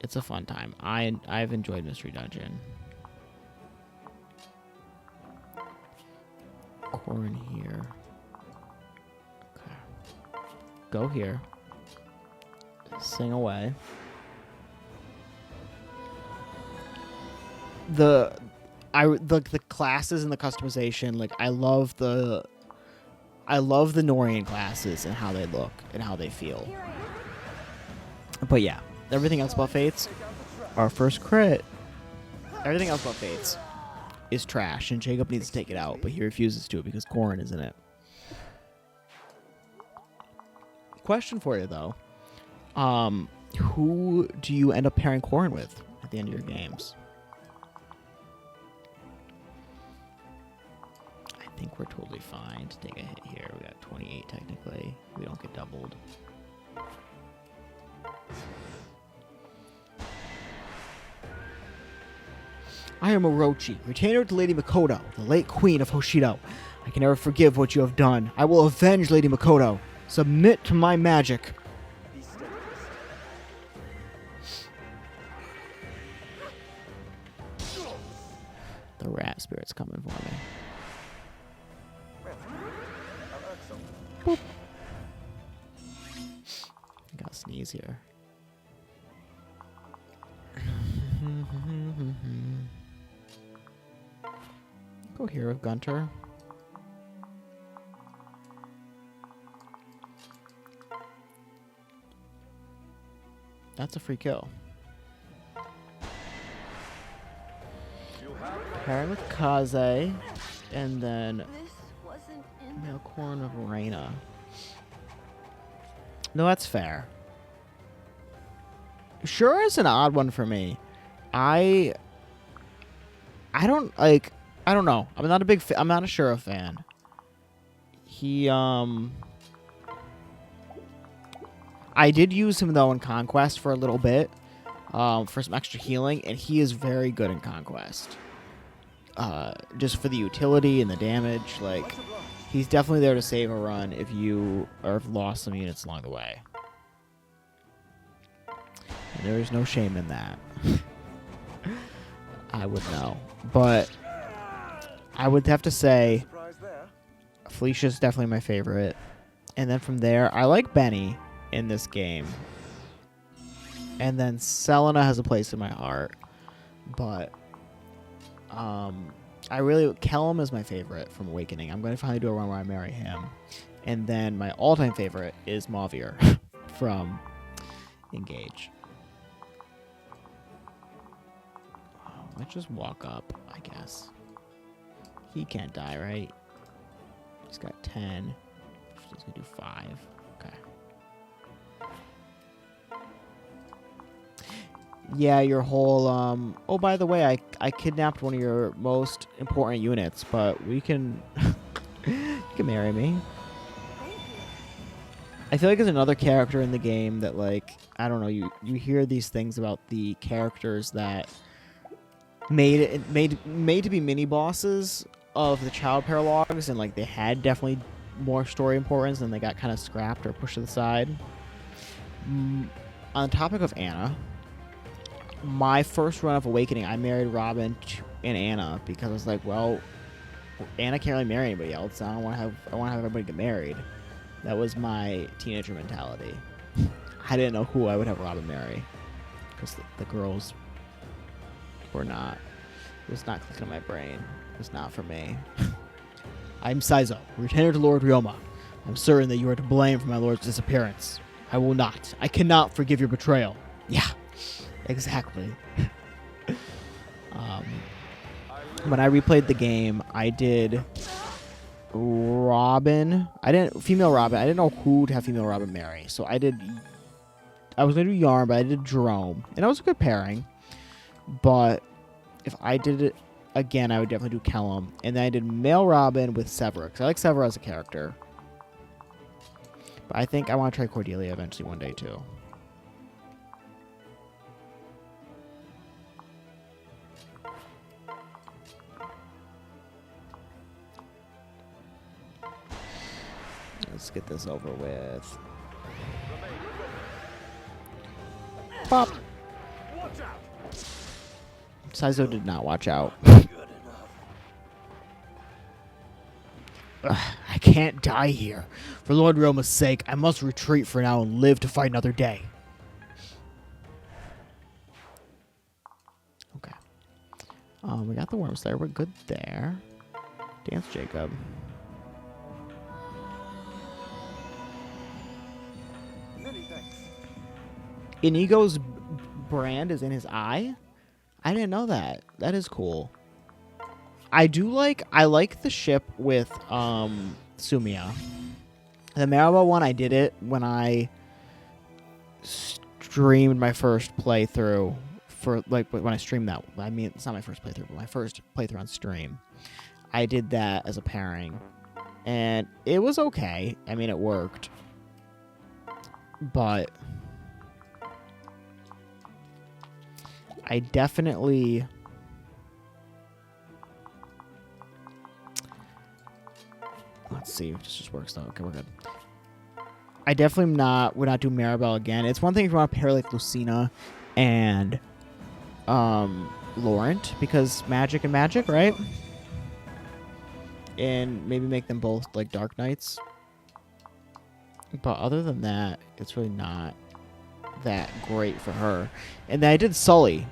It's a fun time. I've enjoyed Mystery Dungeon. Korin here. Go here. Sing away. The classes and the customization, like I love the Norian classes and how they look and how they feel. But yeah, everything else about Fates, our first crit, everything else about Fates is trash, and Jacob needs to take it out, but he refuses to because Korin is in it. Question for you though, who do you end up pairing Korin with at the end of your games? I think we're totally fine to take a hit here. We got 28 technically. We don't get doubled. I am Orochi, retainer to Lady Makoto, the late queen of Hoshido. I can never forgive what you have done. I will avenge Lady Makoto. Submit to my magic. Be steadfast. The rat spirit's coming for me. Well, I've heard something. Boop. easier. Go here with Gunter. That's a free kill. Pairing with Kaze, and then This wasn't in the Milcorn of Reyna. No, that's fair. Sure is an odd one for me. I don't like. I don't know. I'm not a big. I'm not a Shura fan. He I did use him though in Conquest for a little bit, for some extra healing, and he is very good in Conquest. Just for the utility and the damage, like he's definitely there to save a run if you have lost some units along the way. And there is no shame in that. I would know, but I would have to say Surprise there. Felicia's definitely my favorite, and then from there, I like Benny in this game, and then Selena has a place in my heart, but Kellum is my favorite from Awakening. I'm going to finally do a run where I marry him, and then my all-time favorite is Mauvir from Engage. Let's just walk up, I guess. He can't die, right? He's got 10. He's going to do 5. Okay. Yeah, your whole, oh, by the way, I kidnapped one of your most important units, but we can, you can marry me. I feel like there's another character in the game that, like, I don't know, you hear these things about the characters that made to be mini bosses of the child paralogs, and like they had definitely more story importance, and they got kind of scrapped or pushed to the side. On the topic of Anna, my first run of Awakening, I married Robin and Anna because I was like, well, Anna can't really marry anybody else. I want to have everybody get married. That was my teenager mentality. I didn't know who I would have Robin marry because the girls were not. It was not clicking in my brain. It was not for me. I'm Saizo, retainer to Lord Ryoma. I'm certain that you are to blame for my lord's disappearance. I will not. I cannot forgive your betrayal. Yeah, exactly. When I replayed the game, I did Robin. Female Robin. I didn't know who to have female Robin marry. So I was going to do Yarn, but I did Jerome. And that was a good pairing. But if I did it again, I would definitely do Kellum. And then I did male Robin with Severa, because I like Severa as a character. But I think I want to try Cordelia eventually one day, too. Let's get this over with. Pop! Watch out. Saizo did not watch out. Good enough. I can't die here. For Lord Roma's sake, I must retreat for now and live to fight another day. Okay. We got the Worm Slayer. We're good there. Dance Jacob. Many thanks. Inigo's brand is in his eye? I didn't know that. That is cool. I like the ship with Sumiya. The Maribel one, I did it when I streamed my first playthrough for, like, when I streamed that. I mean, it's not my first playthrough, but my first playthrough on stream. I did that as a pairing. And it was okay. I mean, it worked. But I definitely... Let's see if this just works though. Okay, we're good. I definitely would not do Maribel again. It's one thing if you want to pair like Lucina and Laurent, because magic and magic, right? And maybe make them both like Dark Knights. But other than that, it's really not that great for her. And then I did Sully.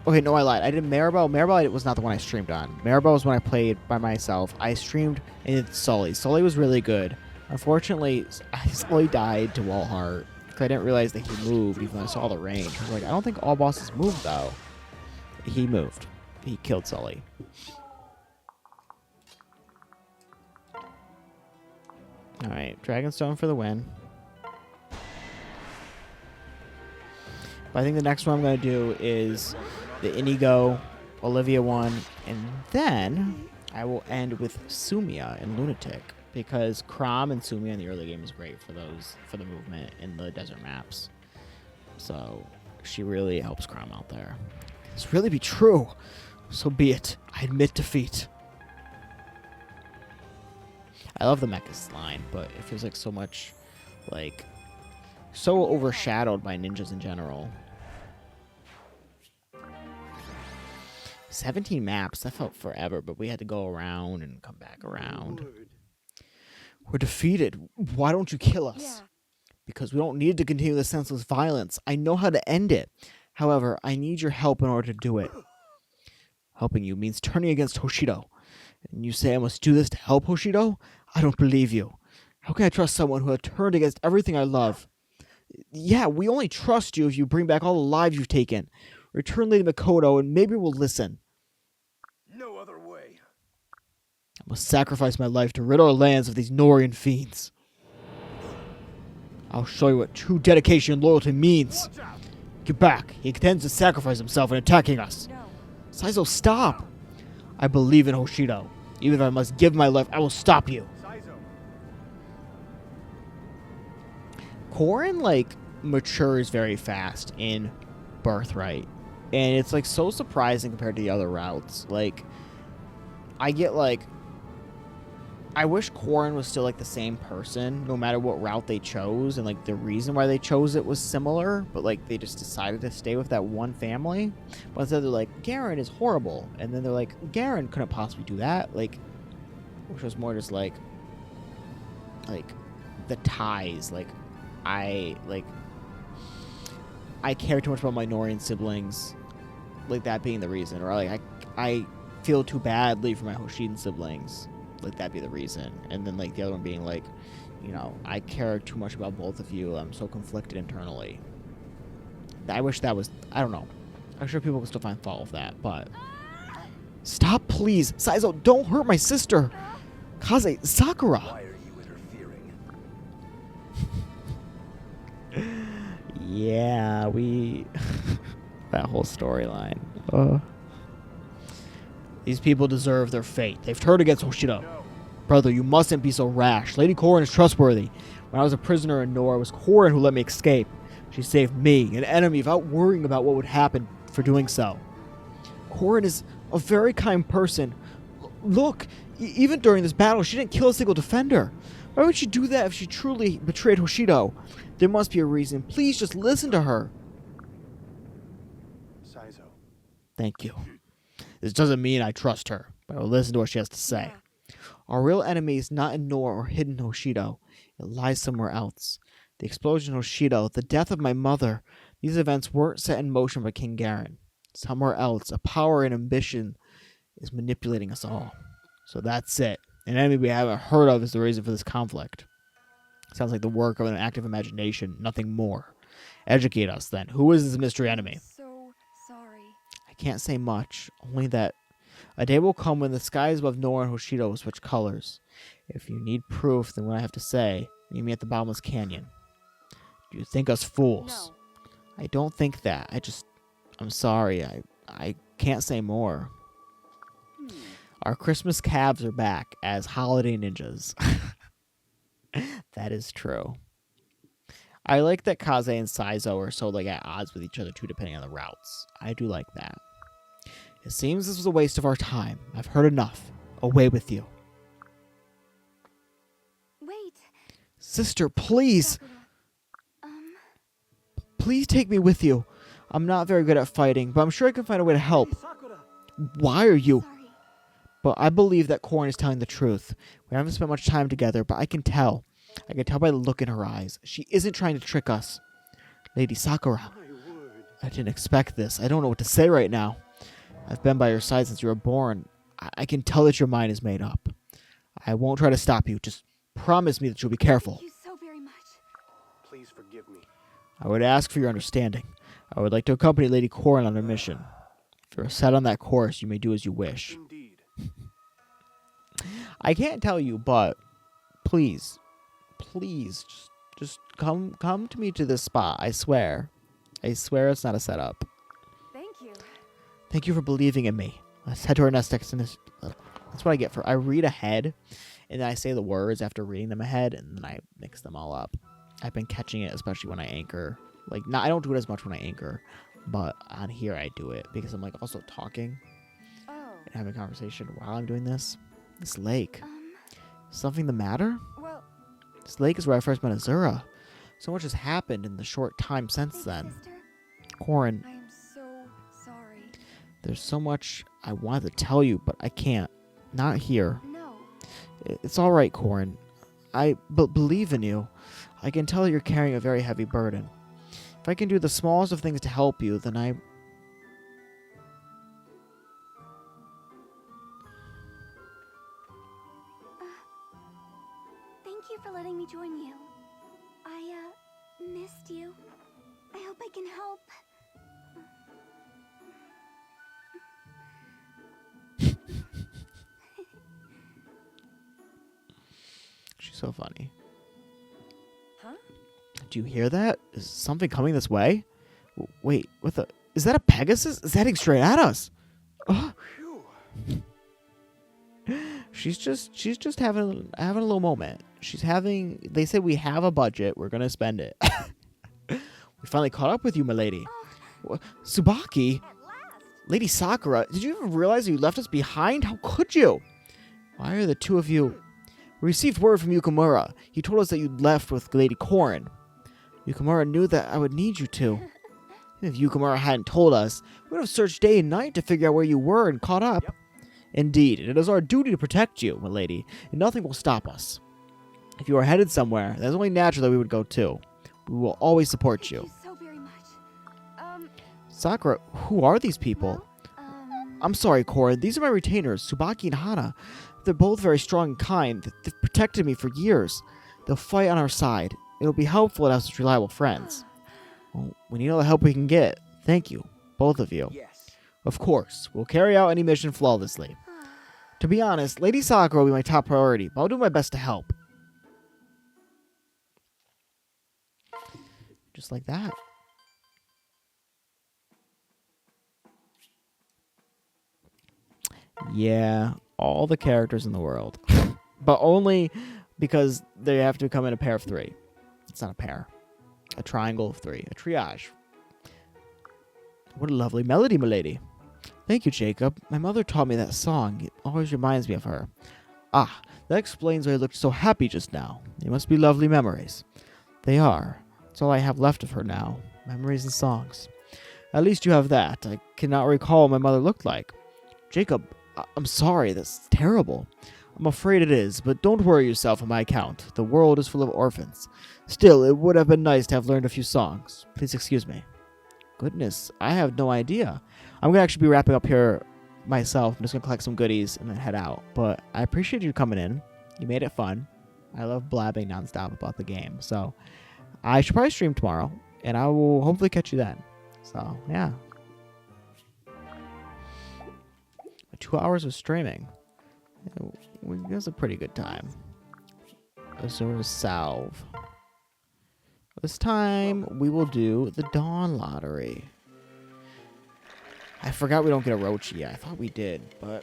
Okay, no, I lied. I did Maribel. Maribel was not the one I streamed on. Maribel was when I played by myself. I streamed and did Sully. Sully was really good. Unfortunately, Sully died to Walhart because I didn't realize that he moved even though I saw the range. I was like, I don't think all bosses move, though. He moved. He killed Sully. Alright, Dragonstone for the win. But I think the next one I'm going to do is the Inigo, Olivia one, and then I will end with Sumia and Lunatic, because Crom and Sumia in the early game is great for the movement in the desert maps. So she really helps Crom out there. This really be true. So be it. I admit defeat. I love the Mechas line, but it feels like so much, like, so overshadowed by ninjas in general. 17 maps, that felt forever, but we had to go around and come back around. We're defeated. Why don't you kill us? Yeah. Because we don't need to continue the senseless violence. I know how to end it. However, I need your help in order to do it. Helping you means turning against Hoshido. And you say I must do this to help Hoshido? I don't believe you. How can I trust someone who had turned against everything I love? Yeah, we only trust you if you bring back all the lives you've taken. Return Lady Makoto and maybe we'll listen. No other way. I must sacrifice my life to rid our lands of these Norian fiends. I'll show you what true dedication and loyalty means. Watch out! Get back. He intends to sacrifice himself in attacking us. No. Saizo, stop. I believe in Hoshido. Even if I must give my life, I will stop you. Saizo. Korin, like, matures very fast in Birthright. And it's, like, so surprising compared to the other routes. Like, I get, like... I wish Korin was still, like, the same person, no matter what route they chose. And, like, the reason why they chose it was similar. But, like, they just decided to stay with that one family. But instead they're like, Garen is horrible. And then they're like, Garen couldn't possibly do that. Like, which was more just, like, the ties. Like, I care too much about my Norian siblings. Like, that being the reason. Or, like, I feel too badly for my Hoshidan siblings. Like, that'd be the reason. And then, like, the other one being, like, you know, I care too much about both of you. I'm so conflicted internally. I wish that was... I don't know. I'm sure people can still find fault with that, but... Stop, please! Saizo, don't hurt my sister! Kaze, Sakura! Why are you interfering? Yeah, we... that whole storyline. These people deserve their fate. They've turned against Hoshido. No. Brother, you mustn't be so rash. Lady Korin is trustworthy. When I was a prisoner in Nor, it was Korin who let me escape. She saved me, an enemy, without worrying about what would happen for doing so. Korin is a very kind person. Look, even during this battle, she didn't kill a single defender. Why would she do that if she truly betrayed Hoshido? There must be a reason. Please just listen to her. Saizo. Thank you. This doesn't mean I trust her, but I'll listen to what she has to say. Yeah. Our real enemy is not in Nor or hidden in Hoshido. It lies somewhere else. The explosion in Hoshido, the death of my mother, these events weren't set in motion by King Garen. Somewhere else, a power and ambition is manipulating us all. So that's it. An enemy we haven't heard of is the reason for this conflict. Sounds like the work of an active imagination, nothing more. Educate us, then. Who is this mystery enemy? So sorry. I can't say much, only that a day will come when the skies above Nor and Hoshido will switch colors. If you need proof, then what I have to say, meet me at the bottomless canyon. Do you think us fools? No. I don't think that. I'm sorry. I can't say more. Our Christmas calves are back as holiday ninjas. That is true. I like that Kaze and Saizo are so like at odds with each other too, depending on the routes. I do like that. It seems this was a waste of our time. I've heard enough. Away with you. Wait. Sister, please. Sakura. Please take me with you. I'm not very good at fighting, but I'm sure I can find a way to help. Hey, Sakura. Why are you? Sorry. But I believe that Korin is telling the truth. We haven't spent much time together, but I can tell. I can tell by the look in her eyes. She isn't trying to trick us. Lady Sakura, My word. I didn't expect this. I don't know what to say right now. I've been by your side since you were born. I can tell that your mind is made up. I won't try to stop you. Just promise me that you'll be careful. Thank you so very much. Please forgive me. I would ask for your understanding. I would like to accompany Lady Corrin on her mission. If you're set on that course, you may do as you wish. Indeed. I can't tell you, but please, just come to me to this spot. I swear it's not a setup. Thank you. Thank you for believing in me. Let's head to our next destination. That's what I get for I read ahead, and then I say the words after reading them ahead, and then I mix them all up. I've been catching it, especially when I anchor. Like, I don't do it as much when I anchor, but on here I do it because I'm like also talking Oh. and having a conversation while I'm doing this. This lake. Something the matter? Well, This lake is where I first met Azura. So much has happened in the short time since Big then. sister, Corrin, I am so sorry. there's so much I wanted to tell you, but I can't. Not here. no. It's all right, Corrin. I believe in you. I can tell you're carrying a very heavy burden. If I can do the smallest of things to help you, then I... Thank you for letting me join you. I, missed you. I hope I can help. She's so funny. Huh? Do you hear that? Is something coming this way? Wait, what the... Is that a Pegasus? It's heading straight at us. Oh, Phew. she's just having a little moment. She's having... They say we have a budget. We're gonna spend it. We finally caught up with you, milady. Tsubaki? At last. Lady Sakura, did you even realize you left us behind? How could you? Why are the two of you... We received word from Yukimura. He told us that you left with Lady Corrin. Yukimura knew that I would need you to. If Yukimura hadn't told us, we would have searched day and night to figure out where you were and caught up. Yep. Indeed, it is our duty to protect you, milady, and nothing will stop us. If you are headed somewhere, that is only natural that we would go too. We will always support Thank you. you so very much. Sakura, who are these people? Well, I'm sorry, Corrin. These are my retainers, Tsubaki and Hana. They're both very strong and kind. They've protected me for years. They'll fight on our side. It'll be helpful to have such reliable friends. Well, we need all the help we can get. Thank you, both of you. Yes. Of course, we'll carry out any mission flawlessly. To be honest, Lady Sakura will be my top priority, but I'll do my best to help. Just like that. Yeah, all the characters in the world. But only because they have to come in a pair of 3. It's not a pair. A triangle of 3. A triage. What a lovely melody, milady. Thank you, Jacob. My mother taught me that song. It always reminds me of her. Ah, that explains why you looked so happy just now. They must be lovely memories. They are. That's all I have left of her now. Memories and songs. At least you have that. I cannot recall what my mother looked like. Jacob, I'm sorry. That's terrible. I'm afraid it is, but don't worry yourself on my account. The world is full of orphans. Still, it would have been nice to have learned a few songs. Please excuse me. Goodness, I have no idea. I'm going to actually be wrapping up here myself. I'm just going to collect some goodies and then head out. But I appreciate you coming in. You made it fun. I love blabbing nonstop about the game. So I should probably stream tomorrow, and I will hopefully catch you then. So, yeah. 2 hours of streaming. It was a pretty good time. Azura's Salve. This time, we will do the Dawn Lottery. I forgot we don't get a Rochi yet. I thought we did, but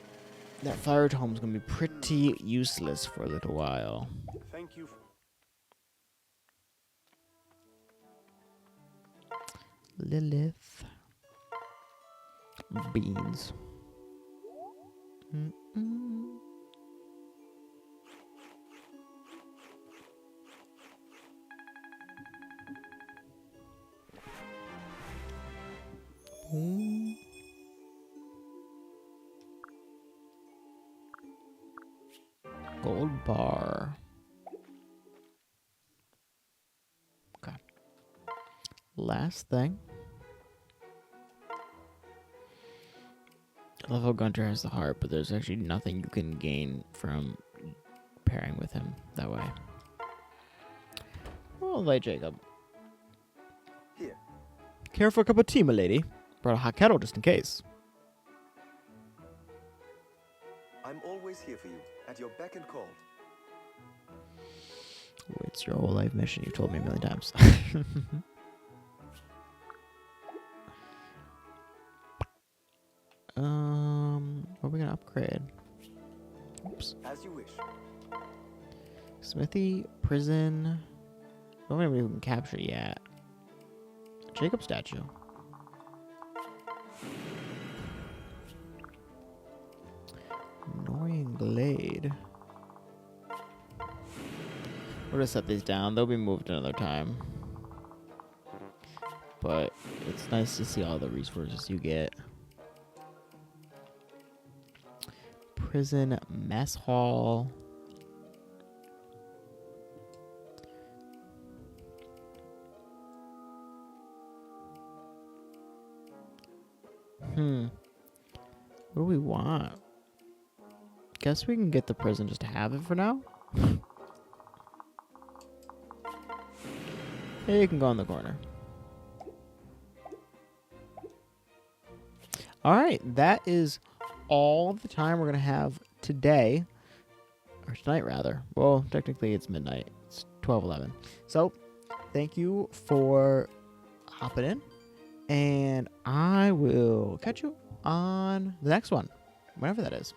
that Fire Tome is going to be pretty useless for a little while. Thank you. Lilith. Beans. Mm-mm. Mm. Gold bar. Okay. last thing. I love how Gunter has the heart, but there's actually nothing you can gain from pairing with him that way. We'll invite Jacob. Here. Care for a cup of tea, my lady? Brought a hot kettle just in case. I'm always here for you, at your beck and call. It's your whole life mission. You've told me a million times. What are we gonna upgrade? Oops. As you wish. Smithy, prison. Don't know if we can capture yet. Jacob statue. Annoying Glade. We're gonna set these down. They'll be moved another time. But it's nice to see all the resources you get. Prison mess hall. What do we want? Guess we can get the prison just to have it for now. Hey, you can go in the corner. Alright, that is all the time we're going to have today. Or tonight, rather. Well, technically it's midnight. It's 12:11. So, thank you for hopping in. And I will catch you on the next one. Whenever that is.